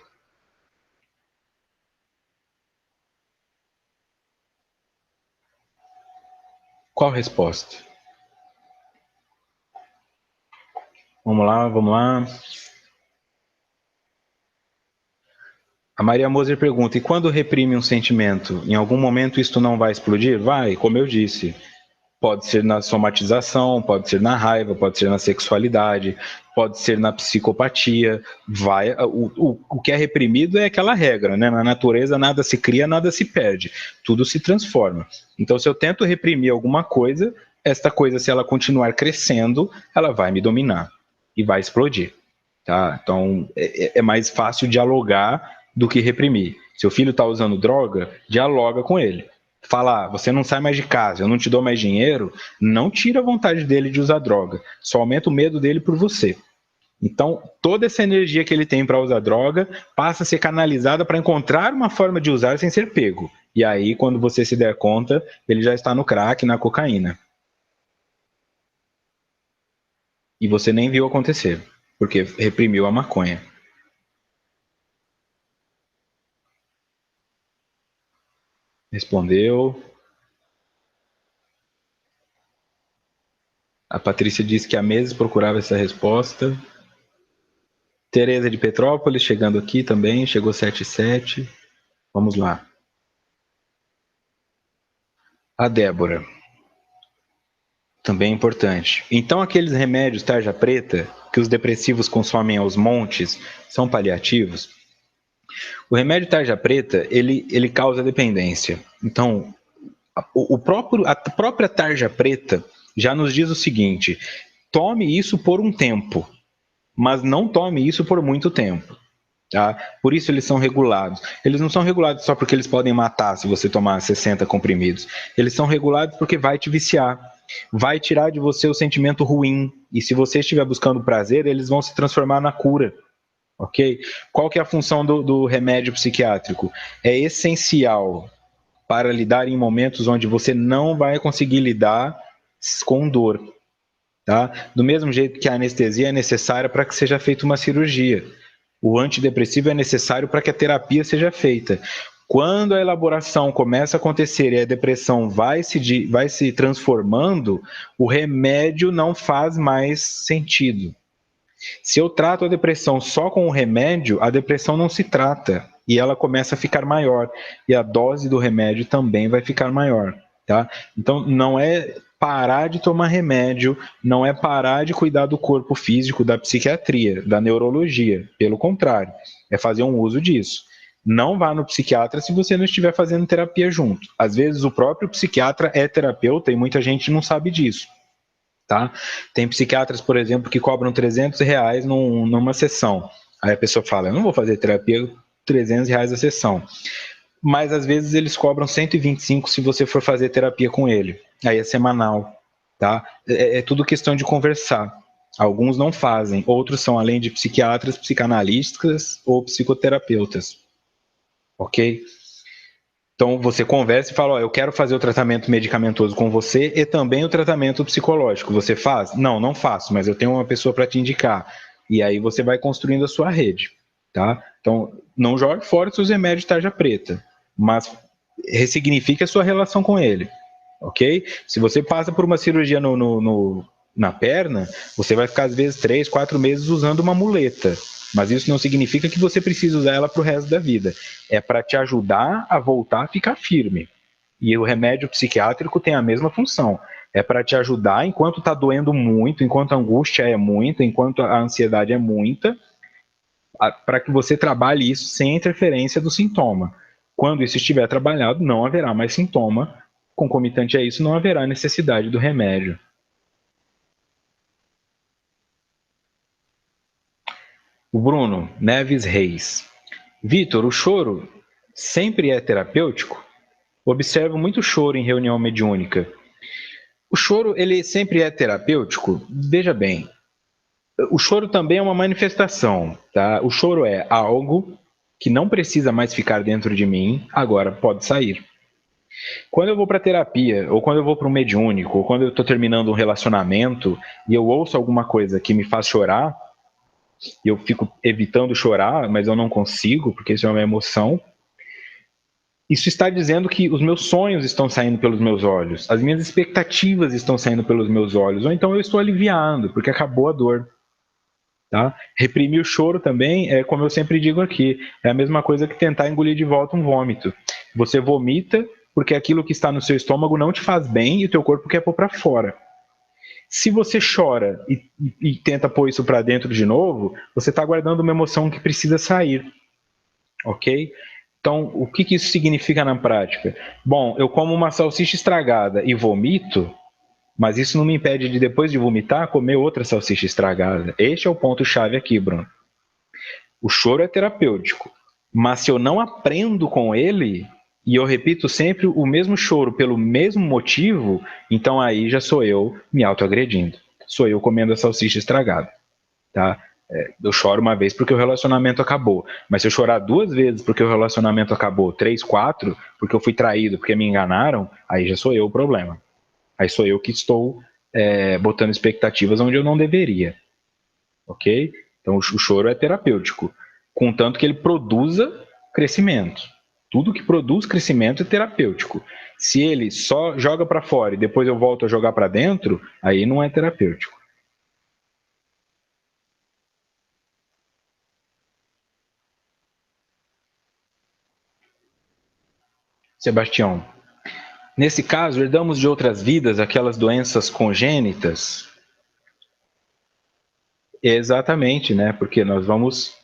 Qual resposta? Vamos lá, vamos lá. A Maria Moser pergunta, e quando reprime um sentimento, em algum momento isto não vai explodir? Vai, como eu disse. Pode ser na somatização, pode ser na raiva, pode ser na sexualidade, pode ser na psicopatia. O que é reprimido é aquela regra, né? Na natureza nada se cria, nada se perde. Tudo se transforma. Então, se eu tento reprimir alguma coisa, esta coisa, se ela continuar crescendo, ela vai me dominar e vai explodir. Tá? Então, é mais fácil dialogar do que reprimir. Seu filho está usando droga, dialoga com ele. Falar, você não sai mais de casa, eu não te dou mais dinheiro, não tira a vontade dele de usar droga, só aumenta o medo dele por você. Então, toda essa energia que ele tem para usar droga passa a ser canalizada para encontrar uma forma de usar sem ser pego. E aí, quando você se der conta, ele já está no crack, na cocaína. E você nem viu acontecer, porque reprimiu a maconha. Respondeu. A Patrícia disse que há meses procurava essa resposta. Tereza de Petrópolis chegando aqui também, chegou 77. Vamos lá. A Débora. Também importante. Então aqueles remédios tarja preta que os depressivos consomem aos montes são paliativos? O remédio tarja preta, ele causa dependência. Então, a própria tarja preta já nos diz o seguinte: tome isso por um tempo, mas não tome isso por muito tempo. Tá? Por isso eles são regulados. Eles não são regulados só porque eles podem matar se você tomar 60 comprimidos. Eles são regulados porque vai te viciar. Vai tirar de você o sentimento ruim. E se você estiver buscando prazer, eles vão se transformar na cura. Ok? Qual que é a função do remédio psiquiátrico? É essencial para lidar em momentos onde você não vai conseguir lidar com dor. Tá? Do mesmo jeito que a anestesia é necessária para que seja feita uma cirurgia. O antidepressivo é necessário para que a terapia seja feita. Quando a elaboração começa a acontecer e a depressão vai se transformando, o remédio não faz mais sentido. Se eu trato a depressão só com o remédio, a depressão não se trata e ela começa a ficar maior. E a dose do remédio também vai ficar maior. Tá? Então, não é parar de tomar remédio, não é parar de cuidar do corpo físico, da psiquiatria, da neurologia. Pelo contrário, é fazer um uso disso. Não vá no psiquiatra se você não estiver fazendo terapia junto. Às vezes o próprio psiquiatra é terapeuta e muita gente não sabe disso. Tá? Tem psiquiatras, por exemplo, que cobram R$300 numa sessão. Aí a pessoa fala, eu não vou fazer terapia R$ 300 a sessão. Mas às vezes eles cobram 125 se você for fazer terapia com ele. Aí é semanal, tá? É tudo questão de conversar. Alguns não fazem, outros são além de psiquiatras, psicanalistas ou psicoterapeutas, ok? Então você conversa e fala, ó, eu quero fazer o tratamento medicamentoso com você e também o tratamento psicológico. Você faz? Não, não faço, mas eu tenho uma pessoa para te indicar. E aí você vai construindo a sua rede, tá? Então não jogue fora os seus remédios de tarja preta, mas ressignifique a sua relação com ele, ok? Se você passa por uma cirurgia na perna, você vai ficar às vezes 3, 4 meses usando uma muleta. Mas isso não significa que você precisa usar ela para o resto da vida. É para te ajudar a voltar a ficar firme. E o remédio psiquiátrico tem a mesma função. É para te ajudar enquanto está doendo muito, enquanto a angústia é muita, enquanto a ansiedade é muita, para que você trabalhe isso sem interferência do sintoma. Quando isso estiver trabalhado, não haverá mais sintoma. Concomitante a isso, não haverá necessidade do remédio. O Bruno Neves Reis. Vitor, o choro sempre é terapêutico? Observo muito choro em reunião mediúnica. O choro, ele sempre é terapêutico? Veja bem, o choro também é uma manifestação, tá? O choro é algo que não precisa mais ficar dentro de mim, agora pode sair. Quando eu vou para terapia, ou quando eu vou para um mediúnico, ou quando eu estou terminando um relacionamento e eu ouço alguma coisa que me faz chorar, e eu fico evitando chorar, mas eu não consigo, porque isso é uma emoção, isso está dizendo que os meus sonhos estão saindo pelos meus olhos, as minhas expectativas estão saindo pelos meus olhos, ou então eu estou aliviando, porque acabou a dor. Tá? Reprimir o choro também é, como eu sempre digo aqui, é a mesma coisa que tentar engolir de volta um vômito. Você vomita porque aquilo que está no seu estômago não te faz bem e o teu corpo quer pôr para fora. Se você chora e tenta pôr isso para dentro de novo, você está guardando uma emoção que precisa sair, ok? Então, o que isso significa na prática? Bom, eu como uma salsicha estragada e vomito, mas isso não me impede de, depois de vomitar, comer outra salsicha estragada. Este é o ponto-chave aqui, Bruno. O choro é terapêutico, mas se eu não aprendo com ele, e eu repito sempre o mesmo choro pelo mesmo motivo, então aí já sou eu me autoagredindo. Sou eu comendo a salsicha estragada, tá? Eu choro uma vez porque o relacionamento acabou. Mas se eu chorar 2 vezes porque o relacionamento acabou, 3, 4, porque eu fui traído, porque me enganaram, aí já sou eu o problema. Aí sou eu que estou botando expectativas onde eu não deveria. Ok? Então o choro é terapêutico, contanto que ele produza crescimento. Tudo que produz crescimento é terapêutico. Se ele só joga para fora e depois eu volto a jogar para dentro, aí não é terapêutico. Sebastião, nesse caso, herdamos de outras vidas aquelas doenças congênitas? Exatamente, né? Porque nós vamos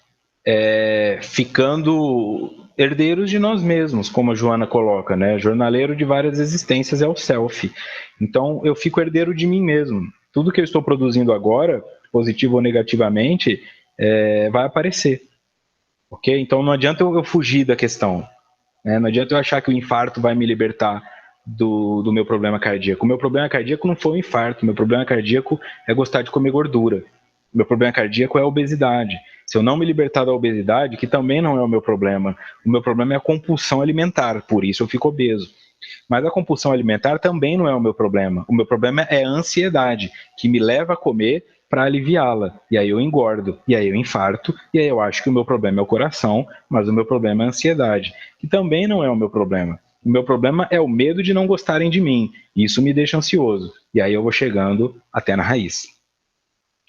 ficando herdeiros de nós mesmos, como a Joana coloca, né? Jornaleiro de várias existências é o self. Então, eu fico herdeiro de mim mesmo. Tudo que eu estou produzindo agora, positivo ou negativamente, vai aparecer, ok? Então, não adianta eu fugir da questão, né? Não adianta eu achar que o infarto vai me libertar do meu problema cardíaco. O meu problema cardíaco não foi o infarto, o meu problema cardíaco é gostar de comer gordura. O meu problema cardíaco é a obesidade. Se eu não me libertar da obesidade, que também não é o meu problema é a compulsão alimentar, por isso eu fico obeso. Mas a compulsão alimentar também não é o meu problema. O meu problema é a ansiedade, que me leva a comer para aliviá-la. E aí eu engordo, e aí eu infarto, e aí eu acho que o meu problema é o coração, mas o meu problema é a ansiedade, que também não é o meu problema. O meu problema é o medo de não gostarem de mim. Isso me deixa ansioso. E aí eu vou chegando até na raiz.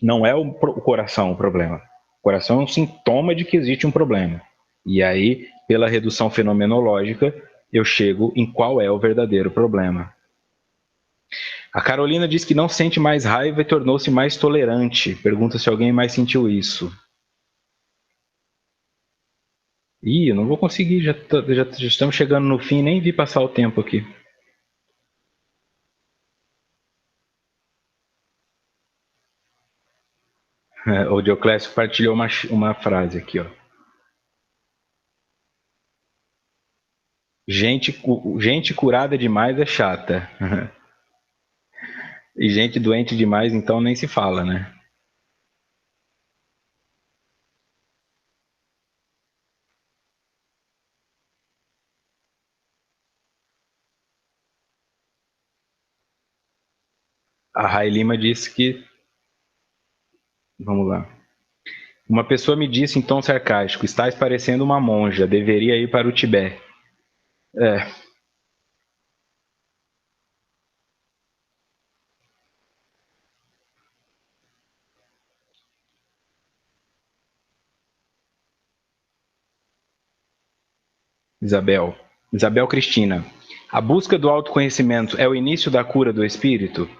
Não é o coração o problema. O coração é um sintoma de que existe um problema. E aí, pela redução fenomenológica, eu chego em qual é o verdadeiro problema. A Carolina diz que não sente mais raiva e tornou-se mais tolerante. Pergunta se alguém mais sentiu isso. Ih, eu não vou conseguir, já estamos chegando no fim, nem vi passar o tempo aqui. O Dioclésio partilhou uma frase aqui, ó. Gente curada demais é chata. E gente doente demais, então nem se fala, né? A Rai Lima disse que. Vamos lá. Uma pessoa me disse em tom sarcástico: estás parecendo uma monja, deveria ir para o Tibete. É, Isabel. Isabel Cristina. A busca do autoconhecimento é o início da cura do espírito?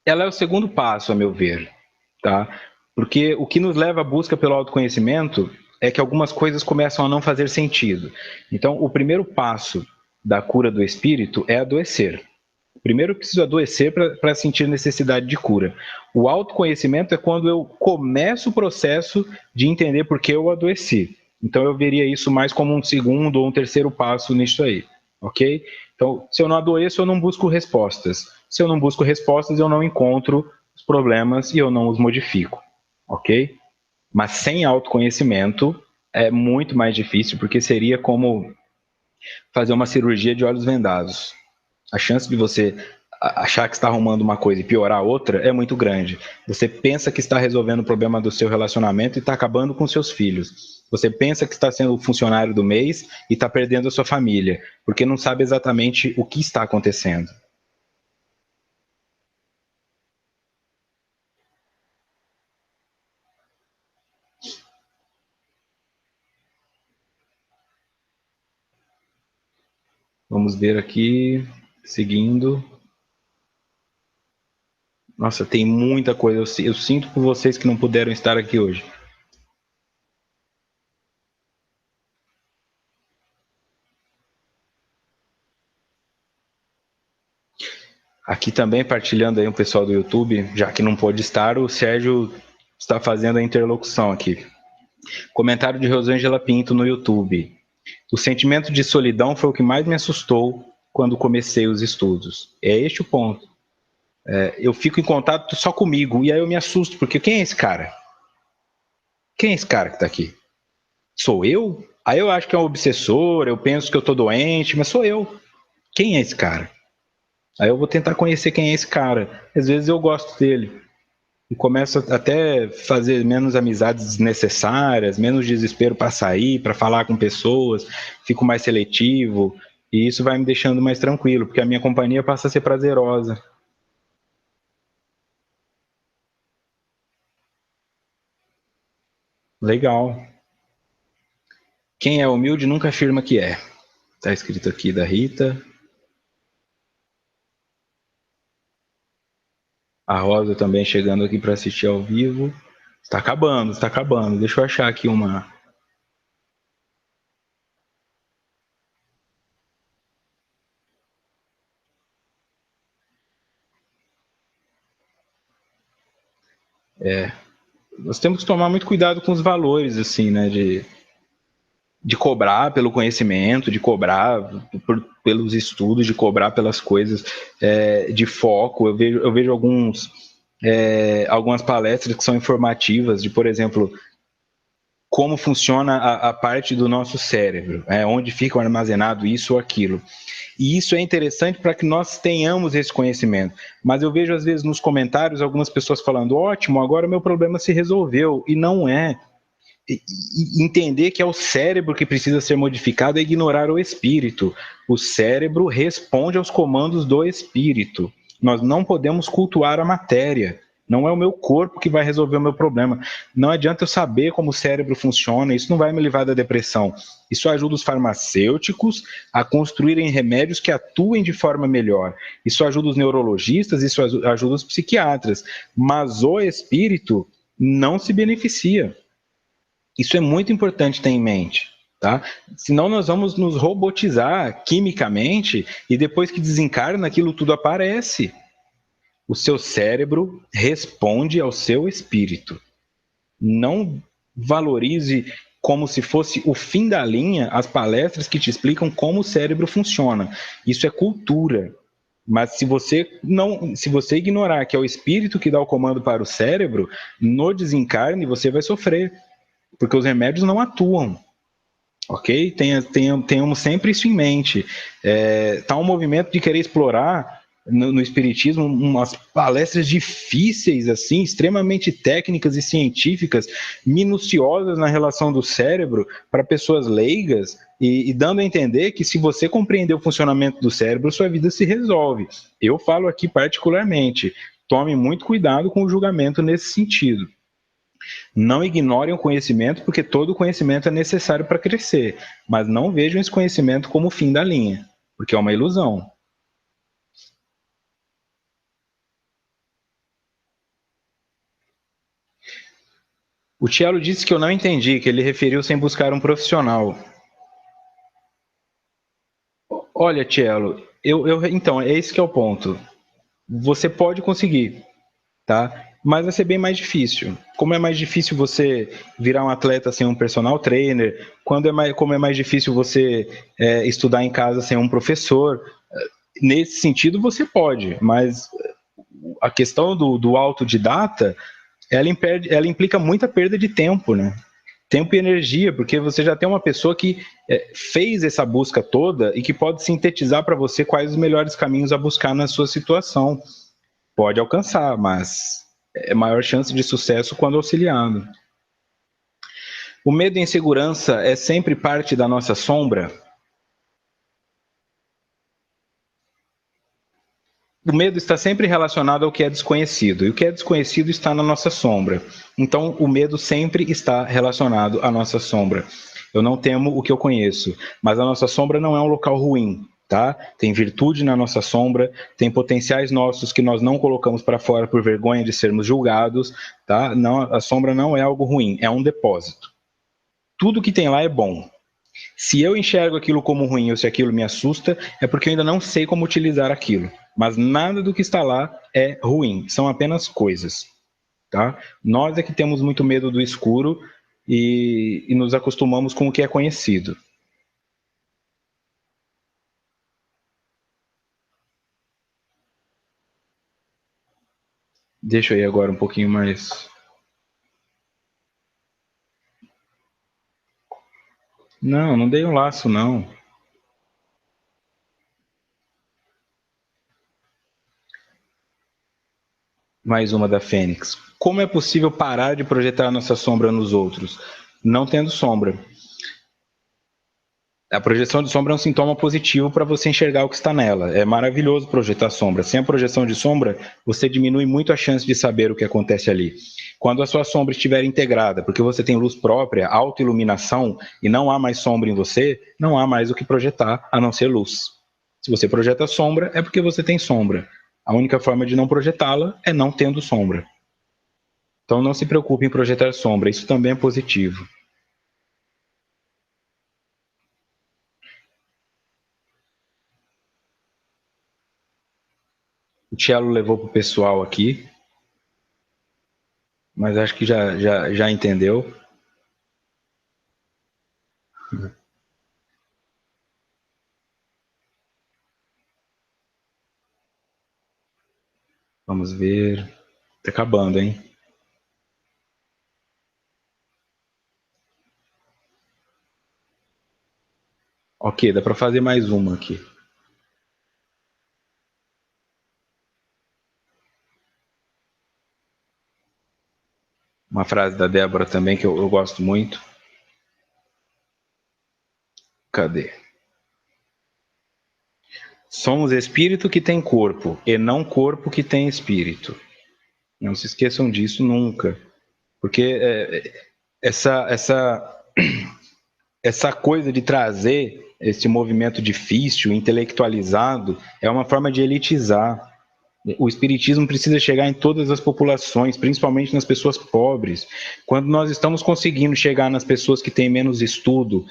Ela é o segundo passo, a meu ver, tá? Porque o que nos leva à busca pelo autoconhecimento é que algumas coisas começam a não fazer sentido. Então, o primeiro passo da cura do espírito é adoecer. Primeiro eu preciso adoecer para sentir necessidade de cura. O autoconhecimento é quando eu começo o processo de entender por que eu adoeci. Então eu veria isso mais como um segundo ou um terceiro passo nisso aí, ok? Então, se eu não adoeço, eu não busco respostas. Se eu não busco respostas, eu não encontro os problemas e eu não os modifico, ok? Mas sem autoconhecimento é muito mais difícil, porque seria como fazer uma cirurgia de olhos vendados. A chance de você achar que está arrumando uma coisa e piorar outra é muito grande. Você pensa que está resolvendo o problema do seu relacionamento e está acabando com seus filhos. Você pensa que está sendo o funcionário do mês e está perdendo a sua família, porque não sabe exatamente o que está acontecendo. Vamos ver aqui, seguindo. Nossa, tem muita coisa. Eu sinto por vocês que não puderam estar aqui hoje. Aqui também, partilhando aí o pessoal do YouTube, já que não pôde estar, o Sérgio está fazendo a interlocução aqui. Comentário de Rosângela Pinto no YouTube. O sentimento de solidão foi o que mais me assustou quando comecei os estudos. É este o ponto. Eu fico em contato só comigo e aí eu me assusto, porque quem é esse cara? Quem é esse cara que está aqui? Sou eu? Aí eu acho que é um obsessor, eu penso que eu tô doente, mas sou eu. Quem é esse cara? Aí eu vou tentar conhecer quem é esse cara. Às vezes eu gosto dele. E começo até fazer menos amizades desnecessárias, menos desespero para sair, para falar com pessoas, fico mais seletivo. E isso vai me deixando mais tranquilo, porque a minha companhia passa a ser prazerosa. Legal. Quem é humilde nunca afirma que é. Tá escrito aqui da Rita. A Rosa também chegando aqui para assistir ao vivo. Está acabando, está acabando. Deixa eu achar aqui uma. Nós temos que tomar muito cuidado com os valores, assim, né? De cobrar pelo conhecimento, de cobrar pelos estudos, de cobrar pelas coisas de foco. Eu vejo algumas palestras que são informativas, de, por exemplo, como funciona a parte do nosso cérebro, onde fica armazenado isso ou aquilo. E isso é interessante para que nós tenhamos esse conhecimento. Mas eu vejo, às vezes, nos comentários, algumas pessoas falando: ótimo, agora o meu problema se resolveu. E não é. Entender que é o cérebro que precisa ser modificado é ignorar o espírito. O cérebro responde aos comandos do espírito. Nós não podemos cultuar a matéria. Não é o meu corpo que vai resolver o meu problema. Não adianta eu saber como o cérebro funciona, isso não vai me livrar da depressão. Isso ajuda os farmacêuticos a construírem remédios que atuem de forma melhor. Isso ajuda os neurologistas, isso ajuda os psiquiatras. Mas o espírito não se beneficia. Isso é muito importante ter em mente, tá? Senão nós vamos nos robotizar quimicamente e depois que desencarna, aquilo tudo aparece. O seu cérebro responde ao seu espírito. Não valorize como se fosse o fim da linha as palestras que te explicam como o cérebro funciona. Isso é cultura. Mas se você ignorar que é o espírito que dá o comando para o cérebro, no desencarne você vai sofrer, porque os remédios não atuam. Ok? Tenhamos sempre isso em mente. Tá um movimento de querer explorar no espiritismo umas palestras difíceis, assim, extremamente técnicas e científicas, minuciosas na relação do cérebro para pessoas leigas e dando a entender que se você compreender o funcionamento do cérebro, sua vida se resolve. Eu falo aqui particularmente, tome muito cuidado com o julgamento nesse sentido. Não ignorem o conhecimento, porque todo conhecimento é necessário para crescer, mas não vejam esse conhecimento como o fim da linha, porque é uma ilusão. O Tielo disse que eu não entendi, que ele referiu sem buscar um profissional. Olha, Tielo, então, é esse que é o ponto. Você pode conseguir, tá? Mas vai ser bem mais difícil. Como é mais difícil você virar um atleta sem um personal trainer, como é mais difícil você estudar em casa sem um professor, nesse sentido você pode, mas a questão do autodidata, ela implica muita perda de tempo, né? Tempo e energia, porque você já tem uma pessoa que fez essa busca toda e que pode sintetizar para você quais os melhores caminhos a buscar na sua situação. Pode alcançar, mas é maior chance de sucesso quando auxiliado. O medo e a insegurança é sempre parte da nossa sombra? O medo está sempre relacionado ao que é desconhecido, e o que é desconhecido está na nossa sombra. Então, o medo sempre está relacionado à nossa sombra. Eu não temo o que eu conheço, mas a nossa sombra não é um local ruim, tá? Tem virtude na nossa sombra, tem potenciais nossos que nós não colocamos para fora por vergonha de sermos julgados, tá? Não, a sombra não é algo ruim, é um depósito. Tudo que tem lá é bom. Se eu enxergo aquilo como ruim ou se aquilo me assusta, é porque eu ainda não sei como utilizar aquilo. Mas nada do que está lá é ruim, são apenas coisas. Tá? Nós é que temos muito medo do escuro e nos acostumamos com o que é conhecido. Deixa eu ir agora um pouquinho mais. Não, não dei um laço, não. Mais uma da Fênix. Como é possível parar de projetar nossa sombra nos outros? Não tendo sombra. A projeção de sombra é um sintoma positivo para você enxergar o que está nela. É maravilhoso projetar sombra. Sem a projeção de sombra, você diminui muito a chance de saber o que acontece ali. Quando a sua sombra estiver integrada, porque você tem luz própria, autoiluminação, e não há mais sombra em você, não há mais o que projetar a não ser luz. Se você projeta sombra, é porque você tem sombra. A única forma de não projetá-la é não tendo sombra. Então não se preocupe em projetar sombra, isso também é positivo. O Tielo levou para o pessoal aqui, mas acho que já entendeu. Vamos ver. Tá acabando, hein? Ok, dá para fazer mais uma aqui. Uma frase da Débora também que eu gosto muito. Cadê? Somos espírito que tem corpo e não corpo que tem espírito. Não se esqueçam disso nunca. Porque essa coisa de trazer esse movimento difícil, intelectualizado, é uma forma de elitizar. O espiritismo precisa chegar em todas as populações, principalmente nas pessoas pobres. Quando nós estamos conseguindo chegar nas pessoas que têm menos estudo,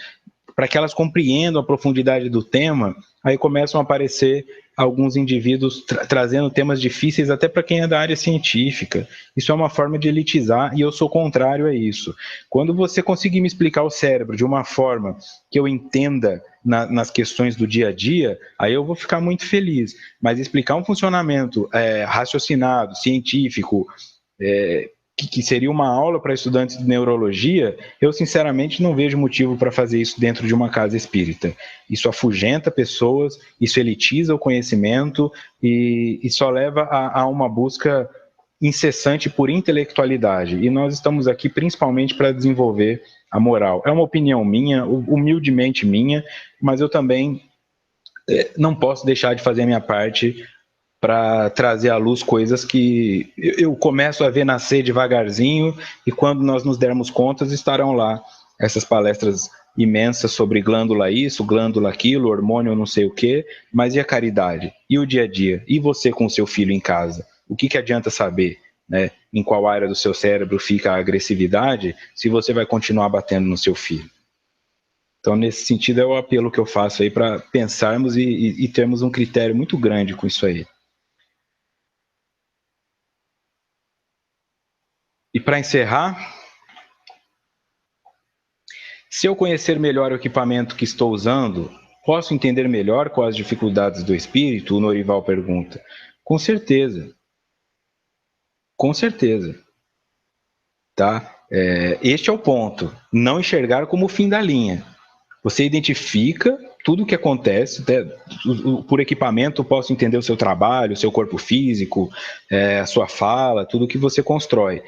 para que elas compreendam a profundidade do tema, aí começam a aparecer alguns indivíduos trazendo temas difíceis até para quem é da área científica. Isso é uma forma de elitizar e eu sou contrário a isso. Quando você conseguir me explicar o cérebro de uma forma que eu entenda nas questões do dia a dia, aí eu vou ficar muito feliz. Mas explicar um funcionamento raciocinado, científico, que seria uma aula para estudantes de neurologia, eu sinceramente não vejo motivo para fazer isso dentro de uma casa espírita. Isso afugenta pessoas, isso elitiza o conhecimento e só leva a uma busca incessante por intelectualidade. E nós estamos aqui principalmente para desenvolver a moral. É uma opinião minha, humildemente minha, mas eu também não posso deixar de fazer a minha parte para trazer à luz coisas que eu começo a ver nascer devagarzinho e quando nós nos dermos contas estarão lá essas palestras imensas sobre glândula isso, glândula aquilo, hormônio não sei o quê, mas e a caridade? E o dia a dia? E você com o seu filho em casa? O que adianta saber, né, em qual área do seu cérebro fica a agressividade se você vai continuar batendo no seu filho? Então, nesse sentido, é o apelo que eu faço aí para pensarmos e termos um critério muito grande com isso aí. E para encerrar, se eu conhecer melhor o equipamento que estou usando, posso entender melhor quais as dificuldades do espírito? O Norival pergunta. Com certeza. Com certeza. Tá? Este é o ponto. Não enxergar como o fim da linha. Você identifica tudo o que acontece, até, por equipamento posso entender o seu trabalho, o seu corpo físico, a sua fala, tudo que você constrói.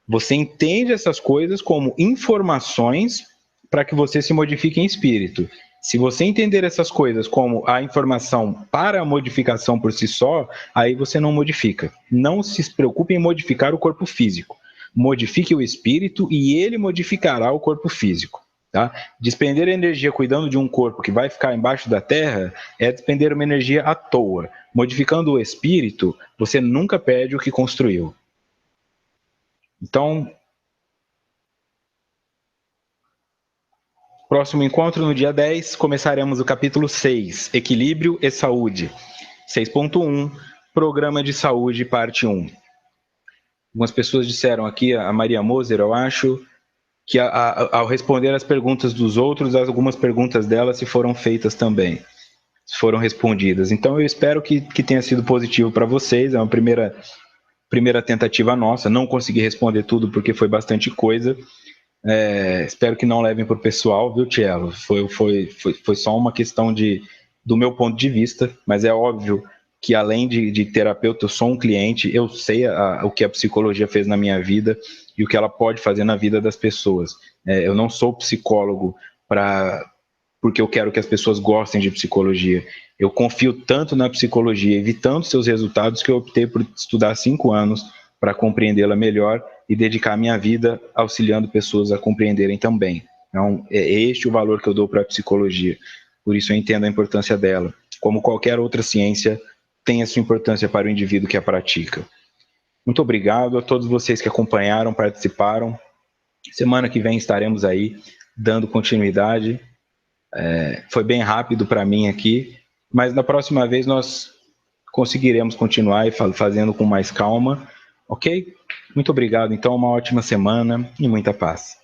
Você entende essas coisas como informações para que você se modifique em espírito. Se você entender essas coisas como a informação para a modificação por si só, aí você não modifica. Não se preocupe em modificar o corpo físico. Modifique o espírito e ele modificará o corpo físico. Tá? Despender energia cuidando de um corpo que vai ficar embaixo da terra é despender uma energia à toa. Modificando o espírito, você nunca perde o que construiu. Então, próximo encontro no dia 10, começaremos o capítulo 6, Equilíbrio e Saúde. 6.1, Programa de Saúde, parte 1. Algumas pessoas disseram aqui, a Maria Moser, eu acho, que ao responder as perguntas dos outros, algumas perguntas dela se foram feitas também, se foram respondidas. Então, eu espero que tenha sido positivo para vocês, é uma primeira tentativa nossa, não consegui responder tudo porque foi bastante coisa. Espero que não levem para o pessoal, viu, Tielo? Foi só uma questão do meu ponto de vista, mas é óbvio que além de terapeuta, eu sou um cliente, eu sei o que a psicologia fez na minha vida e o que ela pode fazer na vida das pessoas. Eu não sou psicólogo porque eu quero que as pessoas gostem de psicologia. Eu confio tanto na psicologia, evitando seus resultados, que eu optei por estudar 5 anos para compreendê-la melhor e dedicar minha vida auxiliando pessoas a compreenderem também. Então, é este o valor que eu dou para a psicologia. Por isso eu entendo a importância dela. Como qualquer outra ciência, tem a sua importância para o indivíduo que a pratica. Muito obrigado a todos vocês que acompanharam, participaram. Semana que vem estaremos aí dando continuidade. Foi bem rápido para mim aqui, mas na próxima vez nós conseguiremos continuar e fazendo com mais calma, ok? Muito obrigado, então, uma ótima semana e muita paz.